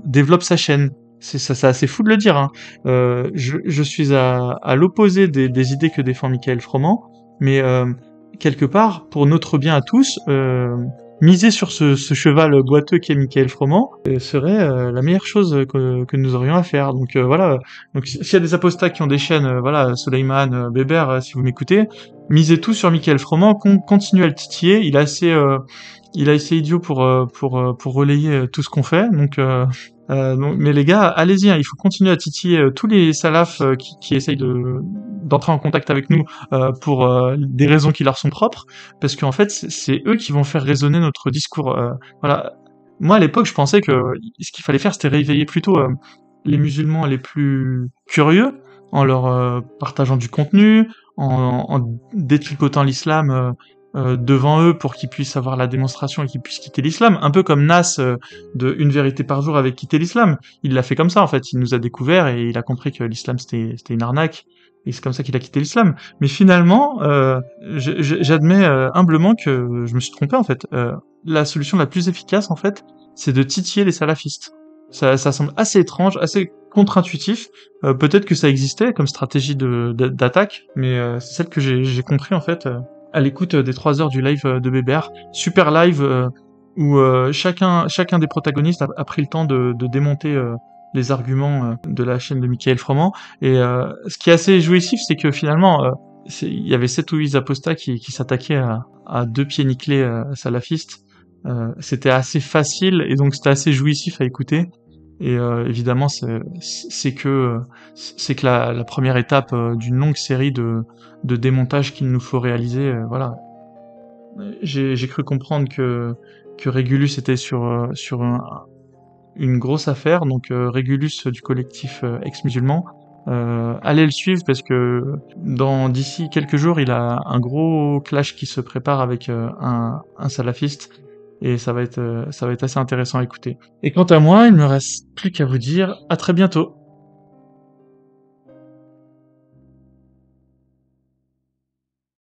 développe sa chaîne. C'est assez fou de le dire, hein. Je suis à l'opposé des idées que défend Michael Froment, mais quelque part, pour notre bien à tous, miser sur ce cheval boiteux qu'est Michael Froment serait la meilleure chose que nous aurions à faire. Donc voilà. Donc s'il y a des apostats qui ont des chaînes, voilà, Soleiman, Bébert, si vous m'écoutez, misez tout sur Michael Froment, continuez à le titiller. Il est assez idiot pour relayer tout ce qu'on fait. Donc, mais les gars, allez-y, hein, il faut continuer à titiller tous les salafs qui essayent d'entrer en contact avec nous pour des raisons qui leur sont propres, parce qu'en fait, c'est eux qui vont faire résonner notre discours. Voilà. Moi, à l'époque, je pensais que ce qu'il fallait faire, c'était réveiller plutôt les musulmans les plus curieux en leur partageant du contenu, en détricotant l'islam devant eux pour qu'ils puissent avoir la démonstration et qu'ils puissent quitter l'islam, un peu comme Nas de Une vérité par jour avait quitté l'islam. Il l'a fait comme ça en fait, il nous a découvert et il a compris que l'islam c'était une arnaque et c'est comme ça qu'il a quitté l'islam. Mais finalement, j'admets humblement que je me suis trompé en fait. La solution la plus efficace en fait, c'est de titiller les salafistes. Ça semble assez étrange, assez contre-intuitif. Peut-être que ça existait comme stratégie d'attaque, mais c'est celle que j'ai compris en fait à l'écoute des 3 heures du live de Bébert. Super live où chacun des protagonistes a pris le temps de démonter les arguments de la chaîne de Michael Froment. Et ce qui est assez jouissif, c'est que finalement, il y avait 7 ou 8 apostats qui s'attaquaient à 2 pieds nickelés salafistes. C'était assez facile et donc c'était assez jouissif à écouter. Et évidemment, c'est que la première étape d'une longue série de démontages qu'il nous faut réaliser. Voilà. J'ai cru comprendre que Régulus était sur une grosse affaire, donc Régulus du collectif ex-musulman. Allez le suivre parce que d'ici quelques jours, il a un gros clash qui se prépare avec un salafiste. Et ça va être assez intéressant à écouter. Et quant à moi, il me reste plus qu'à vous dire à très bientôt.